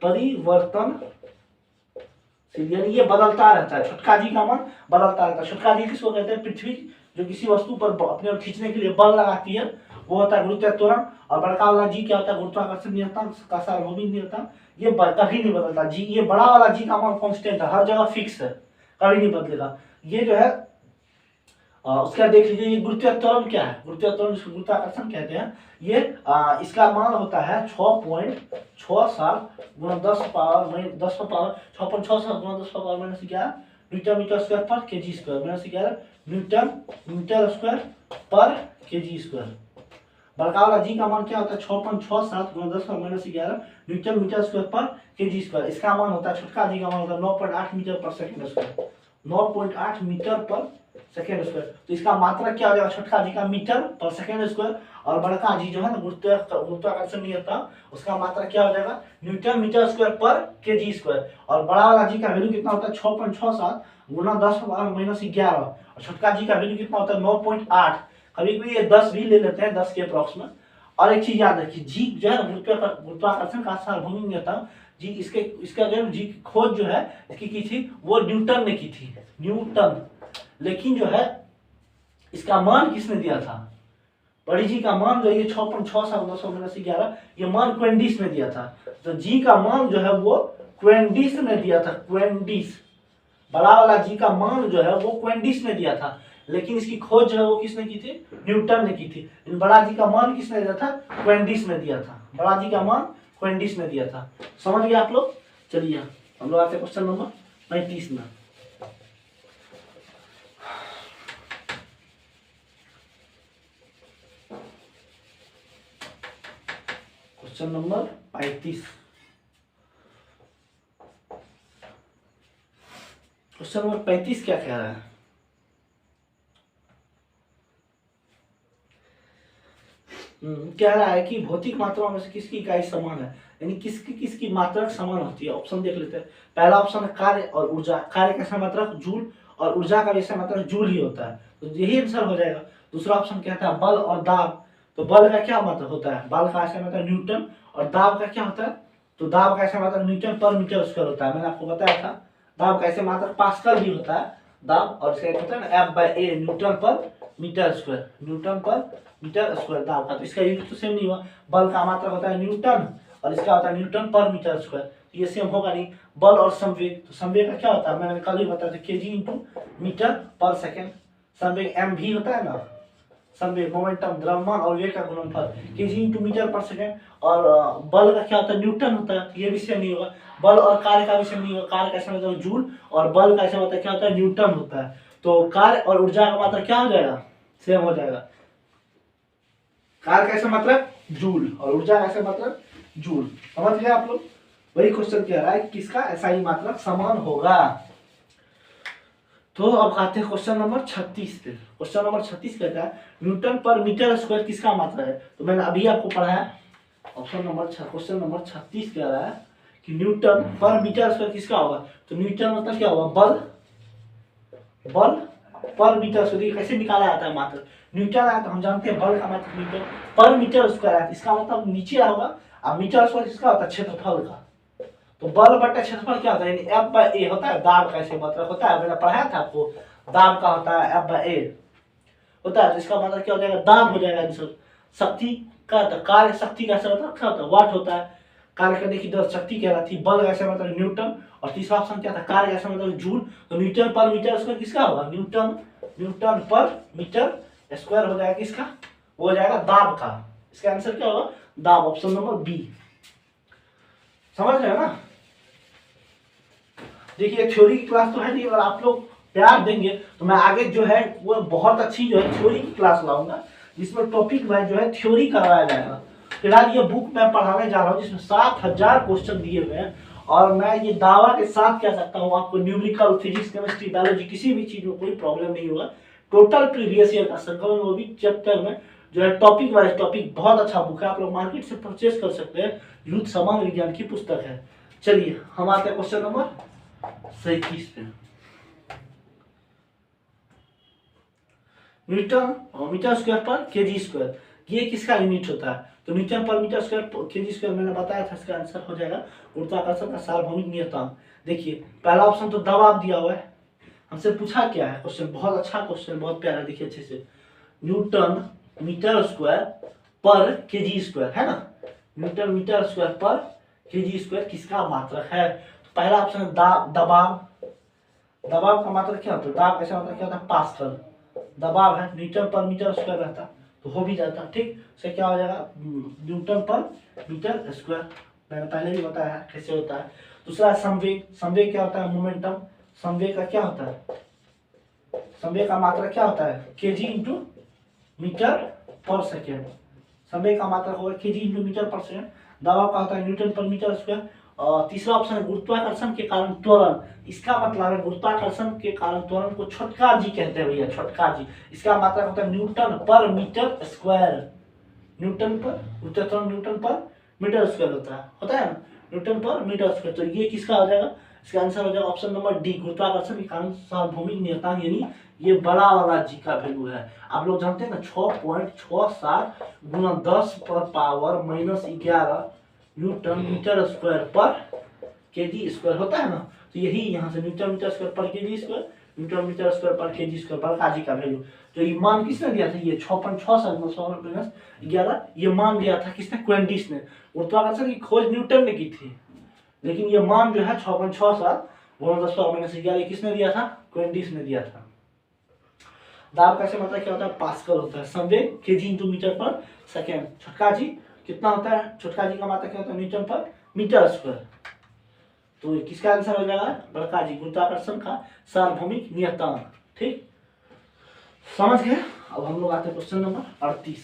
परिवर्तन, यानी ये बदलता रहता है। छोटका जी का मान बदलता रहता है। छोटका जी किसको कहते हैं, पृथ्वी जो किसी वस्तु पर अपने ओर खींचने के लिए बल लगाती है, वो होता है गुरुत्वीय त्वरण। और बड़का वाला जी क्या होता है, गुरुत्वाकर्षण नियतांक का सार्वभौमिक नियतांक। ये कभी नहीं बदलता जी, ये बड़ा वाला जी का मान कांस्टेंट है, हर जगह फिक्स है, कभी नहीं बदलेगा। ये जो है उसका देख लीजिए, ये गुरुत्वीय त्वरण क्या है, गुरुत्वीय त्वरण गुरुत्वाकर्षण कहते हैं। ये इसका मान होता है 6.67 गुणा 10 पावर 10 पावर 6.67 गुणा 10 पावर -11 न्यूटन मीटर स्क्वायर पर KG square, -11 newton metre square पर केजी स्क्वायर। बड़का वाला जी का मान क्या होता है, 6.67 गुणा 10 पावर -11 न्यूटन मीटर स्क्वायर पर केजी स्क्वायर। इसका मान होता है, छोटका जी का मान होता है 9.8 मीटर पर सेकंड स्क्वायर, 9.8 मीटर पर सेकेंड स्क्वायर। तो इसका मात्रा क्या हो जाएगा, छोटका जी का मीटर पर सेकेंड स्क्वायर, और बड़का जी जो है ना गुरुत्वाकर्षण नियतांक, उसका मात्रा क्या हो जाएगा, न्यूटन मीटर स्क्वायर पर केजी स्क्वायर। और बड़ा वाला जी का वैल्यू कितना होता है, 6.67 गुणा 10 पावर -11, और छोटका जी का वैल्यू कितना होता है, 9.8। कभी कभी ये 10 भी ले लेते हैं, 10 के अप्रॉक्स में। और एक चीज याद रखिए, जी जो है गुरुत्वाकर्षण का सार्वभौमिक नियतांक जी, इसका जो जी की खोज जो है इसकी की थी, वो न्यूटन ने की थी, न्यूटन। लेकिन जो है इसका मान किसने दिया था, बड़ी जी का मान जो है 6.67 ये मान क्वेंडिस ने दिया था। तो जी का मान जो है वो क्वेंडिस ने दिया था, क्वेंडिस। बड़ा वाला जी का मान जो है वो क्वेंडिस ने दिया था, लेकिन इसकी खोज जो है वो किसने की थी, न्यूटन ने की थी। बड़ा जी का मान किसने दिया था, क्वेंडिस ने दिया था, बड़ा जी का मान क्वेंडिस ने दिया था। समझ गए आप लोग। चलिए हम लोग आते हैं क्वेश्चन नंबर 35 में। Question number 35। क्वेश्चन नंबर 35 क्या कह रहा है, कह रहा है कि भौतिक मात्राओं में से किसकी इकाई समान है, यानी किसकी किसकी मात्रक समान होती है। ऑप्शन देख लेते हैं। पहला ऑप्शन है कार्य और ऊर्जा, कार्य का समय मात्रक जूल और ऊर्जा का भी समय मात्रक जूल ही होता है, तो यही आंसर हो जाएगा। दूसरा ऑप्शन कहता है बल और दाब, तो बल का क्या मतलब होता है, बल का ऐसा मतलब न्यूटन, और दाब का क्या होता है, तो दाब का ऐसा मतलब न्यूटन पर मीटर स्क्वायर होता है। मैंने आपको बताया था दाब का ऐसे मात्रक पास्कल भी होता है दाब, और इसका होता है ना F/A न्यूटन पर मीटर स्क्वायर, न्यूटन पर मीटर स्क्वायर दाब का। तो इसका यूनिट तो सेम नहीं हुआ, बल का मात्रक होता है न्यूटन और इसका होता है न्यूटन पर मीटर स्क्वायर, तो ये सेम होगा नहीं। बल और संवेग, तो संवेग का क्या होता है, मैंने कल ही बताया था केजी इंटू मीटर पर सेकेंड। संवेग एम भी होता है ना, संवेग मोमेंटम द्रव्यमान और वेग का गुणनफल केजी इंटू मीटर पर सेकेंड। और बल का क्या होता है, न्यूटन होता है, तो ये भी सेम नहीं होगा। बल और कार्य का भी सेम नहीं होगा, कार्य का ऐसा मतलब जूल और बल का ऐसा मतलब क्या होता है, न्यूटन होता है। तो कार्य और ऊर्जा का मात्रा क्या हो जाएगा, सेम हो जाएगा। कार्य का ऐसा मतलब जूल और ऊर्जा का ऐसा मतलब जूल। समझ गए आप लोग। वही क्वेश्चन कह रहा है किसका ऐसा ही मात्रक समान होगा। तो अब आते हैं क्वेश्चन नंबर 36 पे। क्वेश्चन नंबर 36 कहता है न्यूटन पर मीटर स्क्वायर किसका मात्रा है। तो मैंने अभी आपको पढ़ाया ऑप्शन नंबर क्वेश्चन नंबर 36 कह रहा है कि न्यूटन पर मीटर स्क्वायर किसका होगा। तो न्यूटन मतलब क्या होगा, बल, बल पर मीटर स्क्वायर। कैसे निकाला जाता है मात्रा, न्यूटन आया तो हम जानते हैं बल का मात्रा न्यूटन पर मीटर स्क्वायर है, इसका मतलब नीचे होगा। अब मीटर स्क्वायर किसका होता है, क्षेत्रफल का। तो बल बटा क्षेत्रफल क्या होता है, यानी F/A होता है, दाब का ऐसे मतलब होता है, मैंने पढ़ाया था आपको, दाब का होता है F/A होता है। तो इसका मतलब क्या हो जाएगा, दाब हो जाएगा आंसर। शक्ति का तो कार्य शक्ति का ऐसा मतलब क्या होता है, वाट होता है, कार्य करने की दर शक्ति कहलाती है। बल का ऐसा मतलब न्यूटन, और तीसरा ऑप्शन क्या था, कार्य का ऐसा मतलब जूल। तो न्यूटन पर मीटर स्क्वायर किसका होगा, न्यूटन, न्यूटन पर मीटर स्क्वायर हो जाएगा किसका, वो हो जाएगा दाब का। इसका आंसर क्या होगा, दाब, ऑप्शन नंबर बी। समझ रहे हो ना। देखिए थ्योरी की क्लास तो है नहीं, अगर आप लोग प्यार देंगे तो मैं आगे जो है वो बहुत अच्छी जो है थ्योरी की क्लास लाऊंगा, जिसमें टॉपिक वाइज जो है थ्योरी करवाया जाएगा। फिलहाल ये बुक मैं पढ़ाने जा रहा हूँ जिसमें 7000 क्वेश्चन दिए हुए हैं, और मैं ये दावा के साथ कह सकता हूँ आपको न्यूमेरिकल, फिजिक्स, केमिस्ट्री, बायोलॉजी किसी भी चीज में कोई प्रॉब्लम नहीं होगा। टोटल प्रीवियस ईयर का संकलन, वो भी चैप्टर में जो है टॉपिक वाइज टॉपिक, बहुत अच्छा बुक है, आप लोग मार्केट से परचेज कर सकते हैं। यूथ सामान्य विज्ञान की पुस्तक है। चलिए हम आते हैं क्वेश्चन नंबर 37 पे। न्यूटन मीटर स्क्वायर पर केजी स्क्वायर, ये किसका यूनिट होता है? तो न्यूटन पर मीटर स्क्वायर केजी स्क्वायर मैंने बताया था, इसका आंसर हो जाएगा गुरुत्वाकर्षण का सार्वभौमिक नियतांक। देखिए पहला ऑप्शन तो दबाव दिया हुआ है, हमसे पूछा क्या है क्वेश्चन, बहुत अच्छा क्वेश्चन, बहुत प्यारा, देखिए अच्छे से। न्यूटन मीटर स्क्वायर पर केजी स्क्वायर है ना, न्यूटन मीटर स्क्वायर पर केजी स्क्वायर किसका मात्रक है? तो पहला ऑप्शन है दबाव। दबाव का मात्रक क्या होता है? दबाव कैसा होता है, क्या होता है? पास्कल। दबाव है, न्यूटन पर मीटर स्क्वायर रहता तो हो भी जाता, ठीक से क्या हो जाएगा, न्यूटन पर मीटर स्क्वायर, मैंने पहले भी बताया है कैसे होता है। दूसरा संवेग, संवेग क्या होता है? मोमेंटम। संवेग का क्या होता है? संवेग का मात्रा क्या होता है? केजी इंटू मीटर पर सेकेंड। संवेग का मात्रा होगा केजी इंटू मीटर पर सेकेंड। दबाव का होता है न्यूटन पर मीटर स्क्वायर। और तीसरा ऑप्शन है गुरुत्वाकर्षण के कारण त्वरण, इसका मतलब है गुरुत्वाकर्षण के कारण त्वरण को छोटका जी कहते हैं भैया, छोटका जी। इसका मतलब होता है न्यूटन पर मीटर स्क्वायर। न्यूटन पर त्वरण न्यूटन पर मीटर स्क्वायर होता है ना, न्यूटन पर मीटर स्क्वायर। तो ये किसका हो जाएगा? इसका आंसर हो जाएगा ऑप्शन नंबर डी, गुरुत्वाकर्षण के कारण सार्वभौमिक नियतांक, यानी ये बड़ा वाला जी का वैल्यू है। आप लोग जानते हैं ना 6.67 गुना 10 पर पावर -11 न्यूटन मीटर स्क्वायर पर केजी स्क्वायर होता है ना। तो यही यहाँ से न्यूटन मीटर स्क्वायर पर KG square, newton metre square पर केजी स्क्वायर पर काजी का वैल्यू। तो ये मान किसने दिया था? ये 6.67 ये मान दिया था किसने? क्वेंडिस ने। गुरुत्वाकर्षण की खोज न्यूटन ने की थी, लेकिन ये मान जो है 6.67 गुणा 10⁻11 किसने दिया था? क्वेंडिस ने दिया था। दाब कैसे मतलब क्या होता है? पास्कल होता है। संवेग केजी इंटू मीटर पर सेकेंड। छोटका जी कितना होता है? छोटका जी का मात्रा क्या होता है? न्यूटन पर मीटर स्क्वायर। तो किसका आंसर हो जाएगा? बड़का जी, गुरुत्वाकर्षण का सार्वभौमिक नियतांक। ठीक, समझ गए? अब हम लोग आते हैं क्वेश्चन नंबर 38।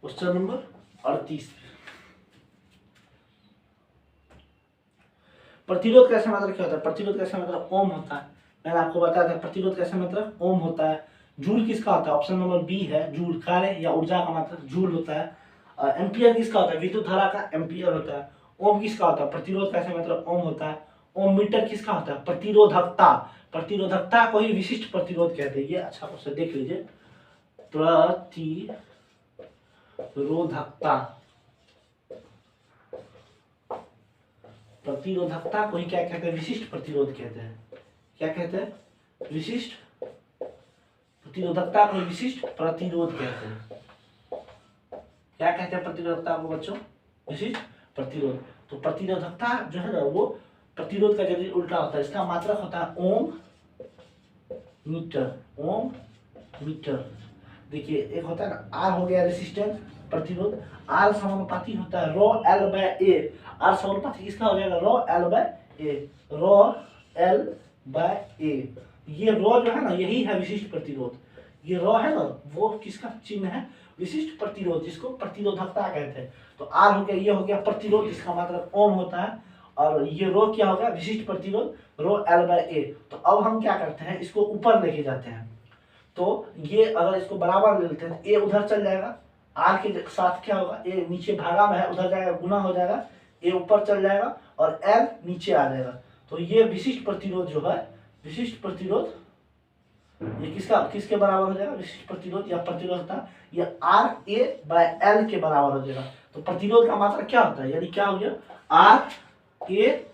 क्वेश्चन नंबर 38, प्रतिरोध कैसे मात्रक क्या होता है? प्रतिरोध कैसे मात्रक ओम होता है, मैंने आपको बताया था प्रतिरोध कैसे मात्रक ओम होता है। जूल किसका होता है? ऑप्शन नंबर बी है, जूल कार्य या ऊर्जा का मात्रक जूल होता है। एम्पियर किसका होता है? विद्युत धारा का एम्पियर होता है। ओम किसका होता है? प्रतिरोध कैसे मात्रक ओम होता है। ओम मीटर किसका होता है? प्रतिरोधकता। प्रतिरोधकता को ही विशिष्ट प्रतिरोध कहते हैं। ये अच्छा क्वेश्चन देख लीजिए, प्रतिरोधकता, प्रतिरोधकता को ही क्या कहते हैं? विशिष्ट प्रतिरोध कहते हैं। क्या कहते हैं? विशिष्ट प्रतिरोधकता को विशिष्ट प्रतिरोध कहते हैं। क्या कहते हैं प्रतिरोधकता को बच्चों? विशिष्ट प्रतिरोध। तो प्रतिरोधकता जो है ना वो प्रतिरोध का जल्दी उल्टा होता है, इसका मात्रक होता है ओम मीटर। ओम मीटर। देखिए एक होता है ना आर हो गया रेसिस्टेंस, प्रतिरोध, आर समानुपाती होता है rho L by A. R समानुपाती किसका हो जाएगा? Rho L by A. Rho L by A, ये रो जो है ना यही है विशिष्ट प्रतिरोध। ये रो है ना वो किसका चिन्ह है? विशिष्ट प्रतिरोध, जिसको प्रतिरोधकता कहते हैं। तो आर हो गया, ये हो गया प्रतिरोध, जिसका मतलब ओम होता है, और ये रो क्या होगा? विशिष्ट प्रतिरोध, रो एल बाय ए। तो अब हम क्या करते हैं? इसको ऊपर लेके जाते हैं। तो ये अगर इसको बराबर ले लेते हैं, ए उधर चल जाएगा, आर के साथ क्या होगा? ए नीचे भागा में है, उधर जाएगा, गुना हो जाएगा, ए ऊपर चल जाएगा और एल नीचे आ जाएगा। तो ये विशिष्ट प्रतिरोध जो है, विशिष्ट प्रतिरोध, ये किसके बराबर हो जाएगा? विशिष्ट प्रतिरोध या प्रतिरोधकता, ये आर ए बाय एल के बराबर हो जाएगा। तो प्रतिरोध का मात्रा क्या होता है? यानी क्या हो गया? आर ए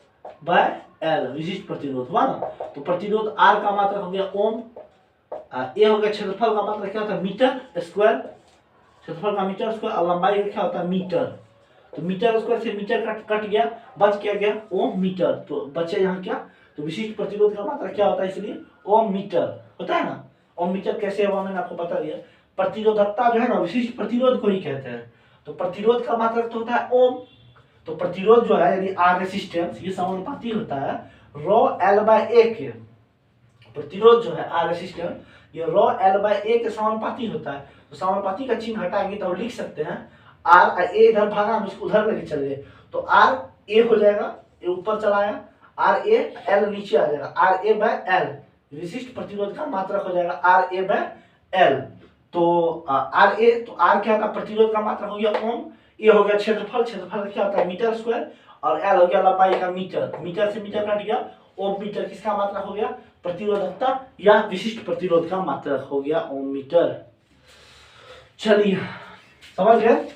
बाय एल, विशिष्ट प्रतिरोध हुआ ना। तो प्रतिरोध आर का मात्रा हो गया ओम, ए हो गया क्षेत्रफल का मात्रा क्या होता है? मीटर स्क्वायर, क्षेत्रफल का मीटर स्क्वायर, और लंबाई क्या होता है? मीटर। तो मीटर स्क्वायर से मीटर कट गया, बच क्या गया? ओम मीटर। तो बचे यहाँ क्या? तो विशिष्ट प्रतिरोध का मात्रक क्या होता है, इसलिए ओम मीटर होता है ना। ओम मीटर कैसे हुआ मैंने आपको बता दिया। प्रतिरोधकता जो है ना विशिष्ट प्रतिरोध को ही कहते हैं। तो प्रतिरोध का मात्रक तो होता है ओम। तो प्रतिरोध जो है यानी आर रेसिस्टेंस, ये समानुपाती होता है रॉ एल बाय ए के। प्रतिरोध जो है आर रेसिस्टेंस, ये रॉ एल बाय ए के समानुपाती होता है। तो समानुपाती का चिन्ह हटाएंगे तो हम लिख सकते हैं आर ए इधर भागा, हम इसको उधर लेके चले गए तो आर ए हो जाएगा, ये ऊपर चला आया, आर ए एल नीचे आ जाएगा, आर ए बाय एल विशिष्ट प्रतिरोध का मात्रक हो जाएगा आर ए बाय एल। तो आर ए, तो आर क्या होता है प्रतिरोध का मात्रक हो गया ओम, ए हो गया क्षेत्रफल, क्षेत्रफल क्या होता है मीटर स्क्वायर, और एल हो गया लंबाई का मीटर, मीटर से मीटर कट गया, ओम मीटर किसका मात्रक हो गया, प्रतिरोधकता या विशिष्ट प्रतिरोध का मात्रक हो गया ओम मीटर। चलिए समझ गए।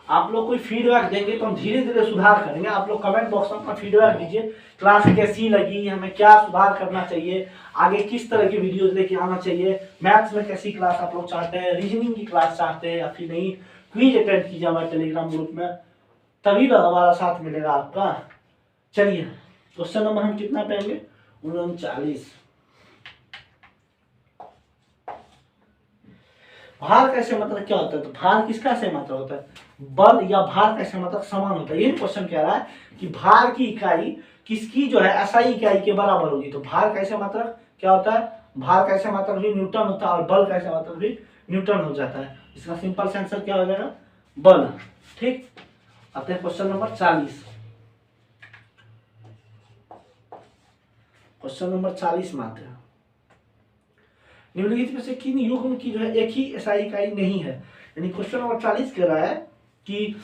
आप लोग कोई फीडबैक देंगे तो हम धीरे धीरे सुधार करेंगे। आप लोग कमेंट बॉक्स में अपना फीडबैक दीजिए, क्लास कैसी लगी, हमें क्या सुधार करना चाहिए, आगे किस तरह की वीडियोज लेके आना चाहिए, मैथ्स में कैसी क्लास आप लोग चाहते हैं, रीजनिंग की क्लास चाहते हैं या फिर नहीं, क्विज अटेंड कीजिए हमारे टेलीग्राम ग्रुप में, तभी ना हमारा साथ मिलेगा आपका। चलिए क्वेश्चन नंबर हम कितना पाएंगे, 39। भार का ऐसे मतलब क्या होता है, तो भार किसका ऐसे मतलब होता है, बल या भार का ऐसे मतलब समान होता है। ये क्वेश्चन कह रहा है कि भार की इकाई किसकी जो है एसआई इकाई के बराबर होगी। तो भार का ऐसे मतलब क्या होता है, भार का ऐसे मतलब भी न्यूटन होता है और बल का ऐसे मतलब भी न्यूटन हो जाता है। इसका सिंपल सा आंसर क्या हो जाएगा, बल। ठीक, आते हैं क्वेश्चन नंबर 40। क्वेश्चन नंबर 40 में आते हैं। निम्नलिखित में से किन युग्म की जो है एक ही एसआई इकाई नहीं है। यानी क्वेश्चन नंबर 40 कह रहा है कि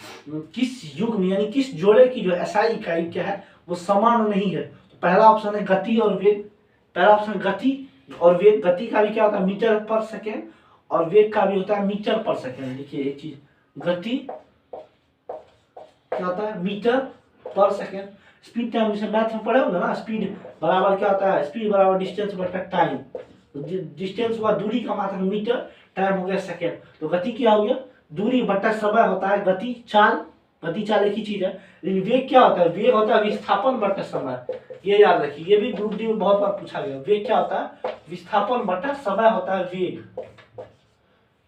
किस युग्म यानी किस जोड़े की जो एसआई इकाई क्या है वो समान नहीं है। तो पहला ऑप्शन है गति और वेग, पहला ऑप्शन गति और वेग। गति का भी क्या होता है मीटर पर सेकेंड और वेग का भी होता है मीटर पर सेकेंड। देखिए एक चीज, गति क्या होता है मीटर पर सेकेंड। स्पीड टाइम जैसे मैथ में पढ़े होंगे ना, स्पीड बराबर क्या होता है, स्पीड बराबर डिस्टेंस बटा टाइम। डिस्टेंस हुआ दूरी का मात्रक मीटर, टाइम हो गया सेकेंड। तो गति क्या हो गया, दूरी बटा समय होता है गति चाल, गति चाल एक ही चीज है। लेकिन वेग क्या होता है, वेग होता है विस्थापन बटा समय। ये याद रखिए, ये भी ग्रुप डी में बहुत बार पूछा गया। वेग क्या होता है, विस्थापन बटा समय होता है वेग।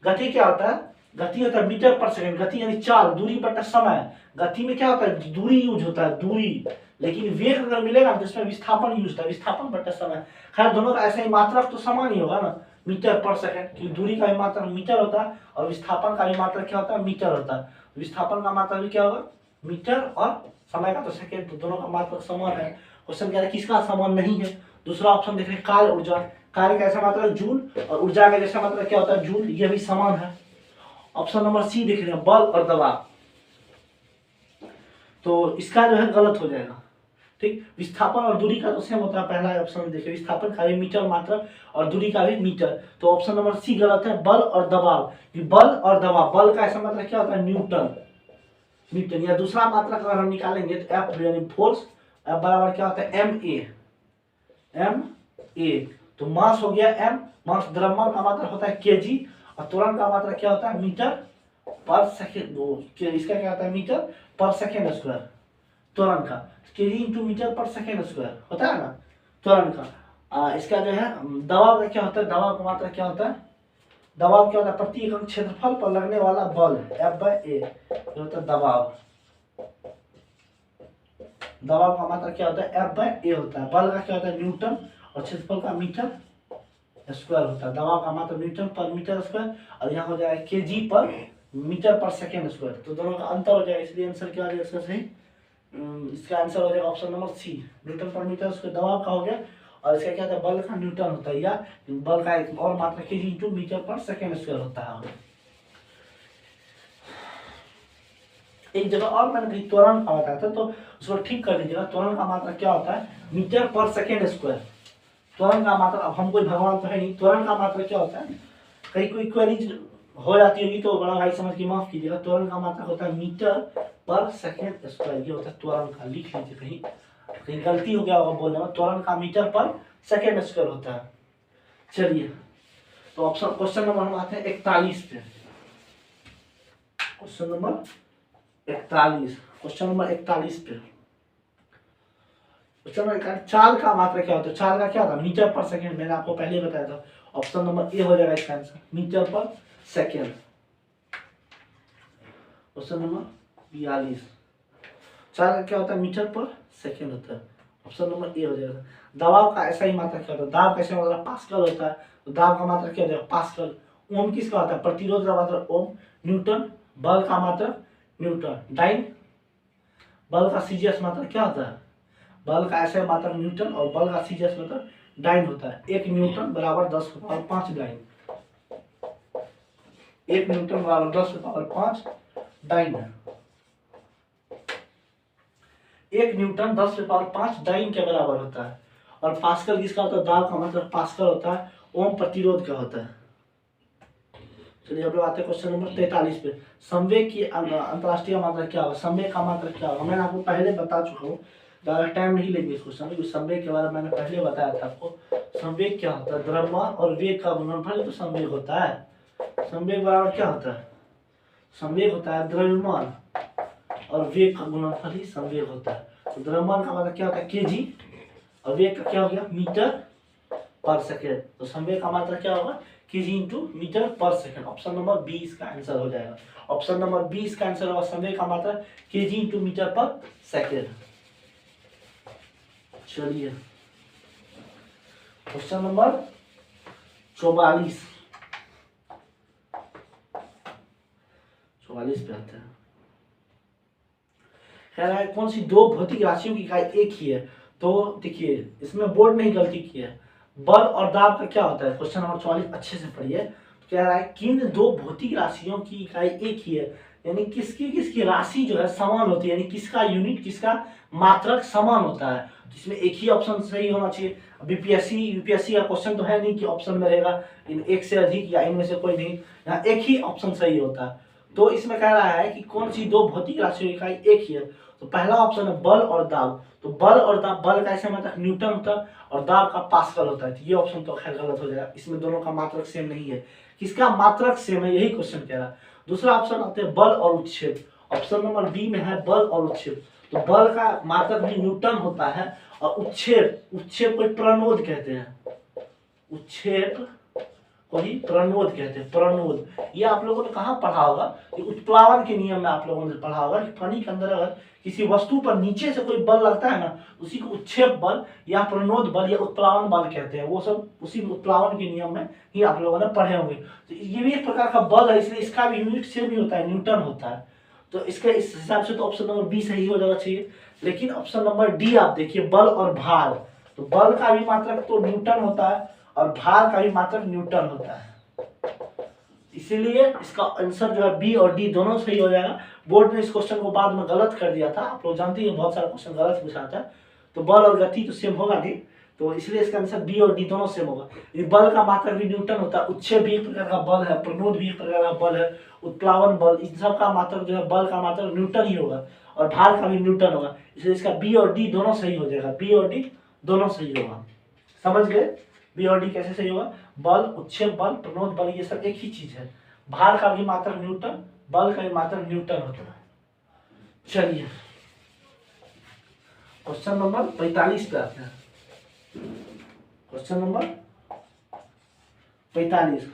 गति क्या होता है, गति होता है मीटर पर सेकंड, गति यानी चाल, दूरी बटा समय। गति में क्या होता है दूरी यूज होता है, दूरी। लेकिन वेग अगर मिलेगा तो इसमें विस्थापन यूज होता है, विस्थापन बटा समय। खैर दोनों का ऐसा ही मात्रक तो समान ही होगा ना, मीटर पर सेकंड, क्योंकि दूरी का भी मात्रक मीटर होता है और विस्थापन का भी मात्रक क्या होता है मीटर होता है। विस्थापन का मात्रक भी क्या होगा मीटर और समय का तो सेकंड, तो दोनों का मात्रक समान है। क्वेश्चन कह रहा है किसका समान नहीं है। दूसरा ऑप्शन देख रहे हैं कार्य ऊर्जा, कार्य का ऐसा मात्रक जूल और ऊर्जा का जैसा मात्रक क्या होता है जूल, ये भी समान है। ऑप्शन नंबर सी देख रहे हैं बल और दबाव, तो इसका जो है गलत हो जाएगा। ठीक, विस्थापन और दूरी का तो सेम होता है। पहला ऑप्शन में देखिए विस्थापन का भी मीटर मात्रक और दूरी का भी मीटर, तो ऑप्शन नंबर सी गलत है, बल और दबाव। बल और दबाव, बल का ऐसा मतलब क्या होता है न्यूटन, न्यूटन। या दूसरा मात्रक अगर हम निकालेंगे तो एफ यानी फोर्स, एफ बराबर क्या होता है एम ए, एम ए। तो मास हो गया एम, मास द्रव्यमान का मात्रक होता है केजी और त्वरण का मात्रक क्या होता है मीटर पर सेकेंड। इसका क्या होता है मीटर पर सेकेंड स्क्वायर, त्वरण का केजी इंटू मीटर पर सेकेंड स्क्वायर होता है ना त्वरण का। इसका जो है दबाव का क्या होता है, दबाव का मात्रक क्या होता है, दबाव क्या होता है प्रति इकाई क्षेत्रफल पर लगने वाला बल, एफ बाय ए होता है दबाव। दबाव का मात्रक क्या होता है एफ बाय ए होता है। बल का क्या होता है न्यूटन और क्षेत्रफल का मीटर स्क्वायर होता है। दबाव का मात्रक न्यूटन पर मीटर स्क्वायर और यहाँ हो जाएगा केजी पर मीटर पर सेकेंड स्क्वायर, तो दोनों का अंतर हो जाएगा। इसलिए आंसर क्या हो जाएगा इसका सही, इसका आंसर हो जाएगा ऑप्शन नंबर सी, न्यूटन पर मीटर स्क्वायर दबाव का हो गया और इसका क्या होता है बल का न्यूटन होता है, या बल का एक और मात्रा केजी इंटू मीटर पर सेकेंड स्क्वायर होता है। एक जगह और मैंने कहीं त्वरण का बताया था, तो उसको ठीक कर दीजिएगा। त्वरण का मात्रा क्या होता है मीटर पर सेकेंड स्क्वायर। त्वरण का मात्रा, अब हम कोई भगवान तो है नहीं, त्वरण का मात्रा क्या होता है, कहीं कोई क्वेरीज हो जाती होगी तो बड़ा भाई समझ के माफ कीजिएगा। त्वरण का मात्रक होता है मीटर पर सेकेंड स्क्वायर, ये होता है त्वरण का, लिख लीजिए कहीं कहीं गलती हो गया होगा बोलने में। त्वरण का मीटर पर सेकेंड स्क्वायर होता है। चलिए तो ऑप्शन क्वेश्चन नंबर हम आते हैं 41 पे। क्वेश्चन नंबर 41, क्वेश्चन नंबर 41 पे क्वेश्चन नंबर चाल का मात्रा क्या होता है? चाल का क्या होता है? मीटर पर सेकंड, मैंने आपको पहले बताया था। ऑप्शन नंबर ए हो जाएगा इसका आंसर, मीटर पर सेकंड। क्वेश्चन नंबर 42, चाल का क्या होता है? मीटर पर सेकंड होता है। ऑप्शन नंबर ए हो जाएगा। दबाव का ऐसा ही मात्रा क्या होता है? दाब कैसे मतलब पास्कल होता है, तो दाब का मात्रा क्या हो जाएगा? पास्कल। ओम किसका होता है? प्रतिरोध का मात्रा ओम। न्यूटन, बल का मात्रा न्यूटन। डाइन, बल का सीजीएस मात्रा क्या होता है? बल का ऐसे मात्रा न्यूटन और बल का सीजीएस मात्रा डाइन होता है। 1 न्यूटन बराबर 10⁵ डाइन। 1 न्यूटन बराबर 10⁵ डाइन है। 1 न्यूटन 10⁵ डाइन के बराबर होता है। और पास्कल किसका होता है? दाब का मतलब पास्कल होता है। ओम प्रतिरोध का होता है। चलिए अब लोग आते हैं क्वेश्चन नंबर 43 पे। संवेग की अंतरराष्ट्रीय मात्रा क्या होगा? संवेग का मात्रा क्या होगा? मैंने आपको पहले बता चुका हूँ, ज़्यादा टाइम नहीं लेंगे इस क्वेश्चन में। संवेग के बारे में मैंने पहले बताया था आपको। संवेग क्या होता है? द्रव्यमान और वेग का गुणनफल तो संवेग होता है। संवेग बराबर क्या होता है? संवेग होता है द्रव्यमान और वेग का गुणनफल ही संवेग होता है। तो द्रव्यमान का मतलब क्या होता है? केजी, और वेग का क्या हो गया? मीटर पर सेकेंड। तो संवेग का मात्रा क्या होगा? केजी इंटू मीटर पर सेकेंड। ऑप्शन नंबर बी इसका आंसर हो जाएगा। ऑप्शन नंबर बी इसका आंसर होगा। संवेग का मात्रा केजी इंटू मीटर पर सेकेंड। चलिए क्वेश्चन नंबर 44 पे आते हैं। कह रहा है कौन सी दो भौतिक राशियों की इकाई एक ही है? तो देखिए इसमें बोर्ड ने ही गलती की है। बल और दाब का क्या होता है? क्वेश्चन नंबर 44 अच्छे से पढ़िए। कह रहा है किन दो भौतिक राशियों की इकाई एक ही है, यानी किसकी किसकी राशि जो है समान होती है, यानी किसका यूनिट किसका मात्रक समान होता है। इसमें एक ही ऑप्शन सही होना चाहिए। बीपीएससी यूपीएससी का क्वेश्चन तो है नहीं कि ऑप्शन में रहेगा एक से अधिक या इनमें से कोई नहीं, यहाँ एक ही ऑप्शन सही होता है। तो इसमें कह रहा है कि कौन सी दो भौतिक राशियों की इकाई एक ही है? तो पहला ऑप्शन है बल और दाब। तो बल और दाब, बल का ऐसे मतलब न्यूटन होता है और दाब का पास्कल होता है। तो ये ऑप्शन तो खैर गलत हो जाएगा, इसमें दोनों का मात्रक सेम नहीं है। किसका मात्रक सेम है, यही क्वेश्चन कह रहा है। दूसरा ऑप्शन आते हैं बल और उत्क्षेप। ऑप्शन नंबर बी में है बल और उत्क्षेप। तो बल का मात्रक भी न्यूटन होता है और उत्क्षेप को प्रणोद कहते हैं। उत्क्षेप को ही प्रणोद कहते हैं। प्रणोद ये आप लोगों ने कहाँ पढ़ा होगा? कि उत्प्लावन के नियम में आप लोगों ने पढ़ा होगा कि पानी के अंदर अगर किसी वस्तु पर नीचे से कोई बल लगता है ना, उसी को उत्क्षेप बल या प्रणोद बल या उत्प्लावन बल कहते हैं। वो सब उसी उत्प्लावन के नियम में ही आप लोगों ने पढ़े होंगे। तो ये भी एक प्रकार का बल है, इसलिए इसका भी यूनिट सेम ही होता है, न्यूटन होता है। तो इसके इस हिसाब से तो ऑप्शन नंबर बी सही हो जाना चाहिए। लेकिन ऑप्शन नंबर डी आप देखिए, बल और भार। तो बल का भी मात्रक तो न्यूटन होता है और भार का भी मात्रक न्यूटन होता है। इसीलिए इसका आंसर जो है बी और डी दोनों सही हो जाएगा। बोर्ड ने इस क्वेश्चन को बाद में गलत कर दिया था, आप लोग जानते हैं बहुत सारा क्वेश्चन गलत पूछा है। तो बल और गति तो सेम होगा नहीं, तो इसलिए इसका आंसर बी और डी दोनों सेम होगा। बल का मात्रक भी न्यूटन होता है, उत्क्षेप भी एक प्रकार का बल है, प्रणोद भी एक प्रकार का बल है, उत्प्लावन बल, इन सब का मात्रक जो है बल का मात्रक न्यूटन ही होगा और भार का भी न्यूटन होगा। इसलिए इसका बी और डी दोनों सही हो जाएगा। बी और डी दोनों सही होगा। समझ गए? बी और डी कैसे सही होगा? बल, उत्क्षेप बल, प्रणोद बल ये सब एक ही चीज है। भार का भी मात्रक न्यूटन, बल का भी मात्रक न्यूटन होता है। चलिए क्वेश्चन नंबर 45 पे आते हैं। क्वेश्चन नंबर 45,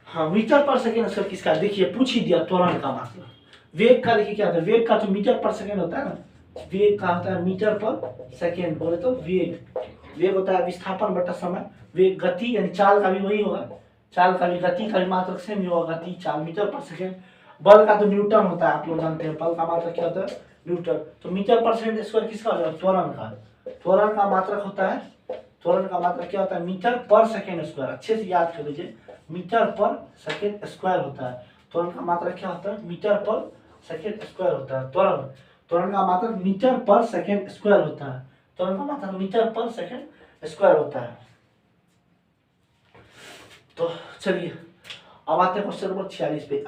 हाँ मीटर पर सेकेंड स्क्वायर किसका? देखिए पूछ ही दिया त्वरण का मात्रा। वेग का देखिए क्या होता है? वेग का तो मीटर पर सेकेंड होता है ना, वेग का होता है मीटर पर सेकेंड। बोले तो वेग होता है विस्थापन बटा समय। वेग गति यानी चाल का भी वही होगा, चाल का भी गति का भी मात्रक सेम ही होगा, गति चाल मीटर पर सेकेंड। बल का तो न्यूटन होता है, आप लोग जानते हैं बल का मात्रक क्या होता है? न्यूटन। तो मीटर पर सेकेंड स्क्वायर किसका हो जाएगा? त्वरण का। त्वरण का मात्रक होता है, त्वरण का मात्रक क्या होता है? मीटर पर सेकेंड स्क्वायर। अच्छे से याद कर लीजिए, मीटर पर सेकेंड स्क्वायर होता है। त्वरण का मात्रक क्या होता है? मीटर पर सेकेंड स्क्वायर होता है। त्वरण का मात्रक मीटर पर सेकेंड स्क्वायर होता है। त्वरण का मात्रक मीटर पर सेकेंड स्क्वायर होता है। तो चलिए अब आते हैं क्वेश्चन नंबर 46 पे।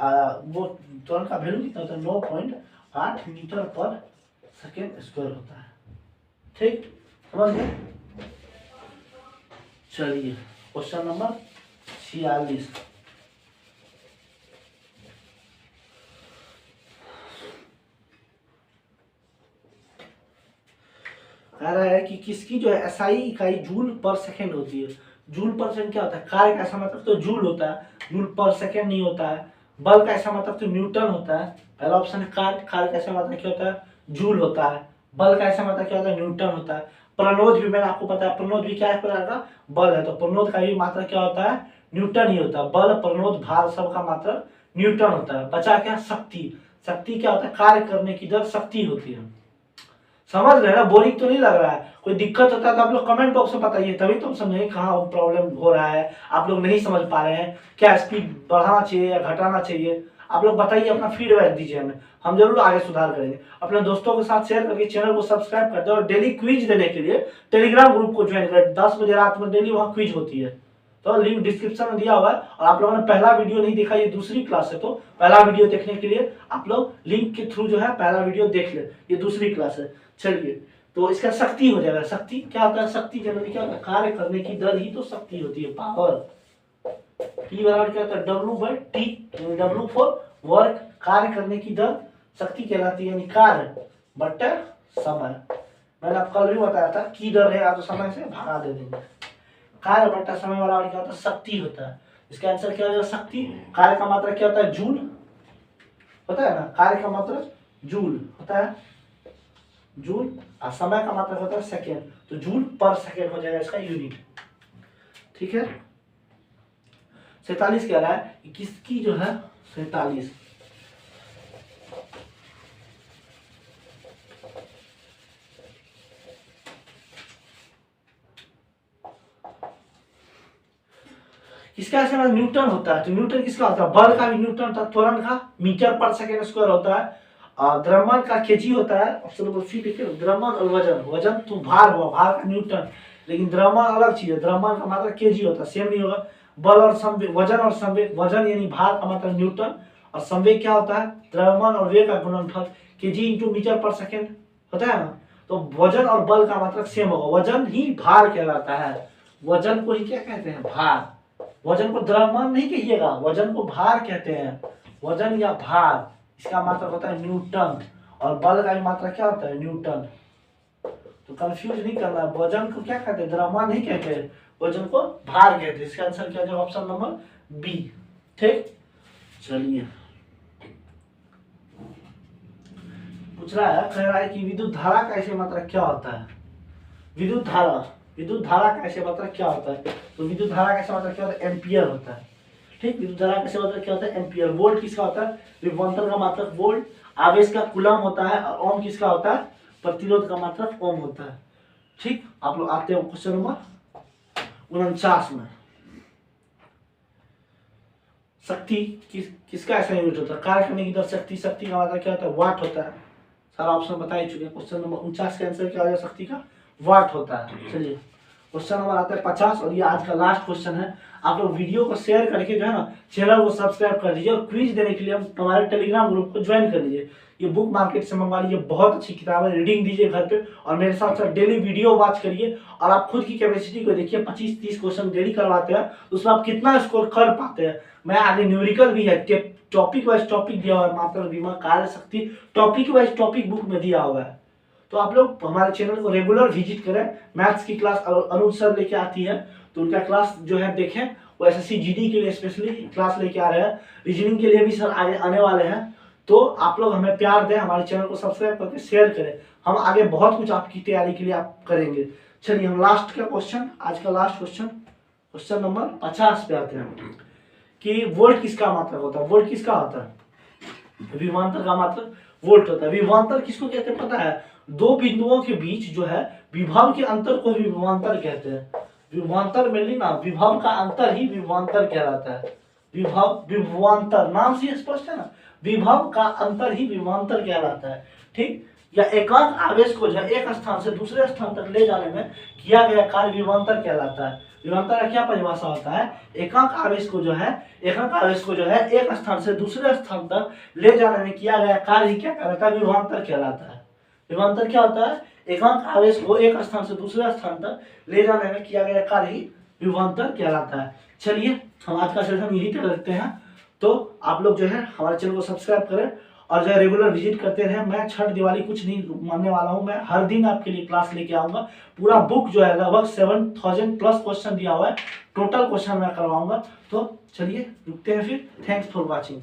वो त्वरण का वैल्यू कितना होता है? 9.8 मीटर पर सेकेंड स्क्वायर होता है। ठीक, समझ गए? चलिए क्वेश्चन नंबर 46, कह रहा है कि किसकी जो है एसआई इकाई जूल पर सेकेंड होती है। जूल पर सेकेंड क्या होता है? कार्य का ऐसा मतलब तो जूल होता है, जूल पर सेकेंड नहीं होता है। बल का ऐसा मतलब तो न्यूटन होता है। पहला ऑप्शन है कार्य, कार्य का ऐसा मतलब क्या होता है? जूल होता है। बल का ऐसा मतलब क्या होता है? न्यूटन होता है। प्रणोद भी मैंने आपको पता है, प्रणोद भी क्या है प्रकार का? बल है। तो प्रणोद का भी मात्रा क्या होता है? न्यूटन ही होता है। बल, प्रणोद, भार सब का मात्रा न्यूटन होता है। बचा क्या? शक्ति। शक्ति क्या होता है? कार्य करने की दर शक्ति होती है। समझ रहे हैं ना? बोरिंग तो नहीं लग रहा है? कोई दिक्कत होता है तो आप लोग कमेंट बॉक्स में बताइए, तभी तो हम समझेंगे कहाँ प्रॉब्लम हो रहा है, आप लोग नहीं समझ पा रहे हैं, क्या स्पीड बढ़ाना चाहिए या घटाना चाहिए। आप लोग बताइए, अपना फीडबैक दीजिए हमें, हम जरूर आगे सुधार करेंगे। अपने दोस्तों के साथ शेयर करके चैनल को सब्सक्राइब कर दो और डेली क्विज देने के लिए टेलीग्राम ग्रुप को ज्वाइन करें। 10 बजे रात में डेली वहाँ क्विज होती है, तो लिंक डिस्क्रिप्शन में दिया हुआ है। और आप लोगों ने पहला वीडियो नहीं देखा, ये दूसरी क्लास है, तो पहला वीडियो देखने के लिए आप लोग लिंक के थ्रू जो है पहला वीडियो देख ले, ये दूसरी क्लास है। चलिए, तो इसका शक्ति हो जाएगा। शक्ति क्या होता है? शक्ति जनरली क्या होता है? कार्य करने की दर ही तो शक्ति होती है, पावर। P बराबर क्या होता है? W/T। W फॉर वर्क, कार्य करने की दर शक्ति कहलाती है, यानी कार्य बटे समय। मैंने आपको कल भी बताया था, की दर है तो समय से भागा दे देंगे। कार्य बटा समय बराबर क्या होता है? शक्ति होता है। इसका आंसर क्या हो जाएगा? शक्ति। कार्य का मात्रा क्या होता है? जूल होता है ना, कार्य का मात्रा जूल होता है, जूल। और समय का मात्रा होता है सेकेंड, तो जूल पर सेकेंड हो जाएगा इसका यूनिट। ठीक है। 47 कह रहा है कि किसकी जो है 47 किसका ऐसा न्यूटन होता है। तो न्यूटन किसका होता है? बल का भी न्यूटन होता है, त्वरण का मीटर पर सेकेंड स्क्वायर होता है, और द्रव्यमान का केजी होता है। ऑप्शन नंबर सी देखिए, द्रव्यमान और वजन। वजन तो भार हुआ, भार का न्यूटन, लेकिन द्रव्यमान अलग चीज है, द्रव्यमान का मात्रा केजी होता है, सेम नहीं होगा। बल और संवेग, वजन और संवेग, वजन यानी भार का मात्रा न्यूटन, और संवेग क्या होता है? द्रव्यमान और वेग का गुणनफल, केजी इंटू मीटर पर सेकेंड होता है ना। तो वजन और बल का मात्रा सेम होगा, वजन ही भार कहलाता है। वजन को ही क्या कहते हैं? भार। वजन को द्रव्यमान नहीं कहिएगा, वजन को भार कहते हैं, वजन या भार। इसका मात्रा होता है न्यूटन, और बल का भी मात्रा क्या होता है? न्यूटन। तो कंफ्यूज नहीं करना, वजन को क्या कहते हैं? द्रव्यमान नहीं कहते हैं, वजन को भार कहते हैं। इसका आंसर क्या है? Option number B. ठीक, चलिए। पूछ रहा है, कह रहा है कि विद्युत धारा का ऐसे मात्रा क्या होता है? विद्युत धारा, विद्युत धारा का ऐसे मात्रा क्या होता है? तो विद्युत धारा का ऐसे मात्रा क्या होता है? एम्पियर होता है। ठीक, विद्युत धारा का ऐसे मात्रा क्या होता है? एम्पियर। वोल्ट किसका होता है? विभवांतर का मात्रक वोल्ट। आवेश का कूलम होता है, और ओम किसका होता है? प्रतिरोध का मात्रक ओम होता है। ठीक, आप लोग आते हैं क्वेश्चन नंबर 49 में। शक्ति किसका ऐसा यूनिट होता है? कार्य करने की दर शक्ति। शक्ति का मात्रा क्या होता है? वाट होता है। सारा ऑप्शन बता ही चुके हैं। क्वेश्चन नंबर 49 का आंसर क्या हो जाएगा? शक्ति का वाट होता है। चलिए, क्वेश्चन नंबर आता है 50, और ये आज का लास्ट क्वेश्चन है। आप लोग वीडियो को शेयर करके जो है ना चैनल को सब्सक्राइब कर दीजिए, और क्विज देने के लिए हम हमारे टेलीग्राम ग्रुप को ज्वाइन कर लीजिए। ये बुक मार्केट से मंगवा लीजिए, बहुत अच्छी किताब है, रीडिंग दीजिए घर पे, और मेरे साथ साथ डेली वीडियो वॉच करिए, और आप खुद की कैपेसिटी को देखिए। 25-30 क्वेश्चन डेली करवाते हैं, तो उसमें आप कितना स्कोर कर पाते हैं। मैं आगे न्यूमेरिकल भी है, टॉपिक वाइज टॉपिक दिया हुआ है, मात्रा, दिमाग, कार्य शक्ति, टॉपिक वाइज टॉपिक बुक में दिया हुआ है। तो आप लोग हमारे चैनल को रेगुलर विजिट करें। मैथ्स की क्लास अनुज सर लेके आती है, तो उनका क्लास जो है देखें। वो एसएससी जीडी के लिए स्पेशली क्लास लेके आ रहे हैं, रीजनिंग के लिए भी सर आगे आने वाले हैं। तो आप लोग हमें प्यार दें, हमारे चैनल को सब्सक्राइब करके शेयर करें। हम आगे बहुत कुछ आपकी तैयारी के लिए आप करेंगे। चलिए, हम लास्ट का क्वेश्चन, आज का लास्ट क्वेश्चन, क्वेश्चन नंबर 50 पे आते हैं कि वोल्ट किसका मात्रक होता है? वोल्ट किसका होता है? विभवांतर का मात्रक वोल्ट होता है। विभवांतर किसको कहते हैं पता है? दो बिंदुओं के बीच जो है विभव के अंतर को विभवांतर कहते हैं। विभवांतर में ना, विभव का अंतर ही विभवांतर कहलाता है। विभव, विभवांतर, नाम से स्पष्ट है ना, विभव का अंतर ही विभवांतर कहलाता है। ठीक, या एकांक आवेश को जो है एक स्थान से दूसरे स्थान तक ले जाने में किया गया कार्य विभवांतर कहलाता है। विभवांतर का क्या परिभाषा होता है? एकांक आवेश को जो है एक स्थान से दूसरे स्थान तक ले जाने में किया गया कार्य क्या कहलाता है? विभवांतर कहलाता है। विभवांतर क्या होता है? एकांक आवेश को एक स्थान से दूसरे स्थान तक ले जाने में किया गया कार्य ही विभवांतर कहलाता है। चलिए, हम आज का सेशन यही तक रखते हैं। तो आप लोग जो है हमारे चैनल को सब्सक्राइब करें, और जो है रेगुलर विजिट करते रहे। मैं छठ दिवाली कुछ नहीं मानने वाला हूँ, मैं हर दिन आपके लिए क्लास लेके आऊँगा। पूरा बुक जो है लगभग 7000 प्लस क्वेश्चन दिया हुआ है, टोटल क्वेश्चन मैं करवाऊँगा। तो चलिए रुकते हैं फिर। Thanks for watching.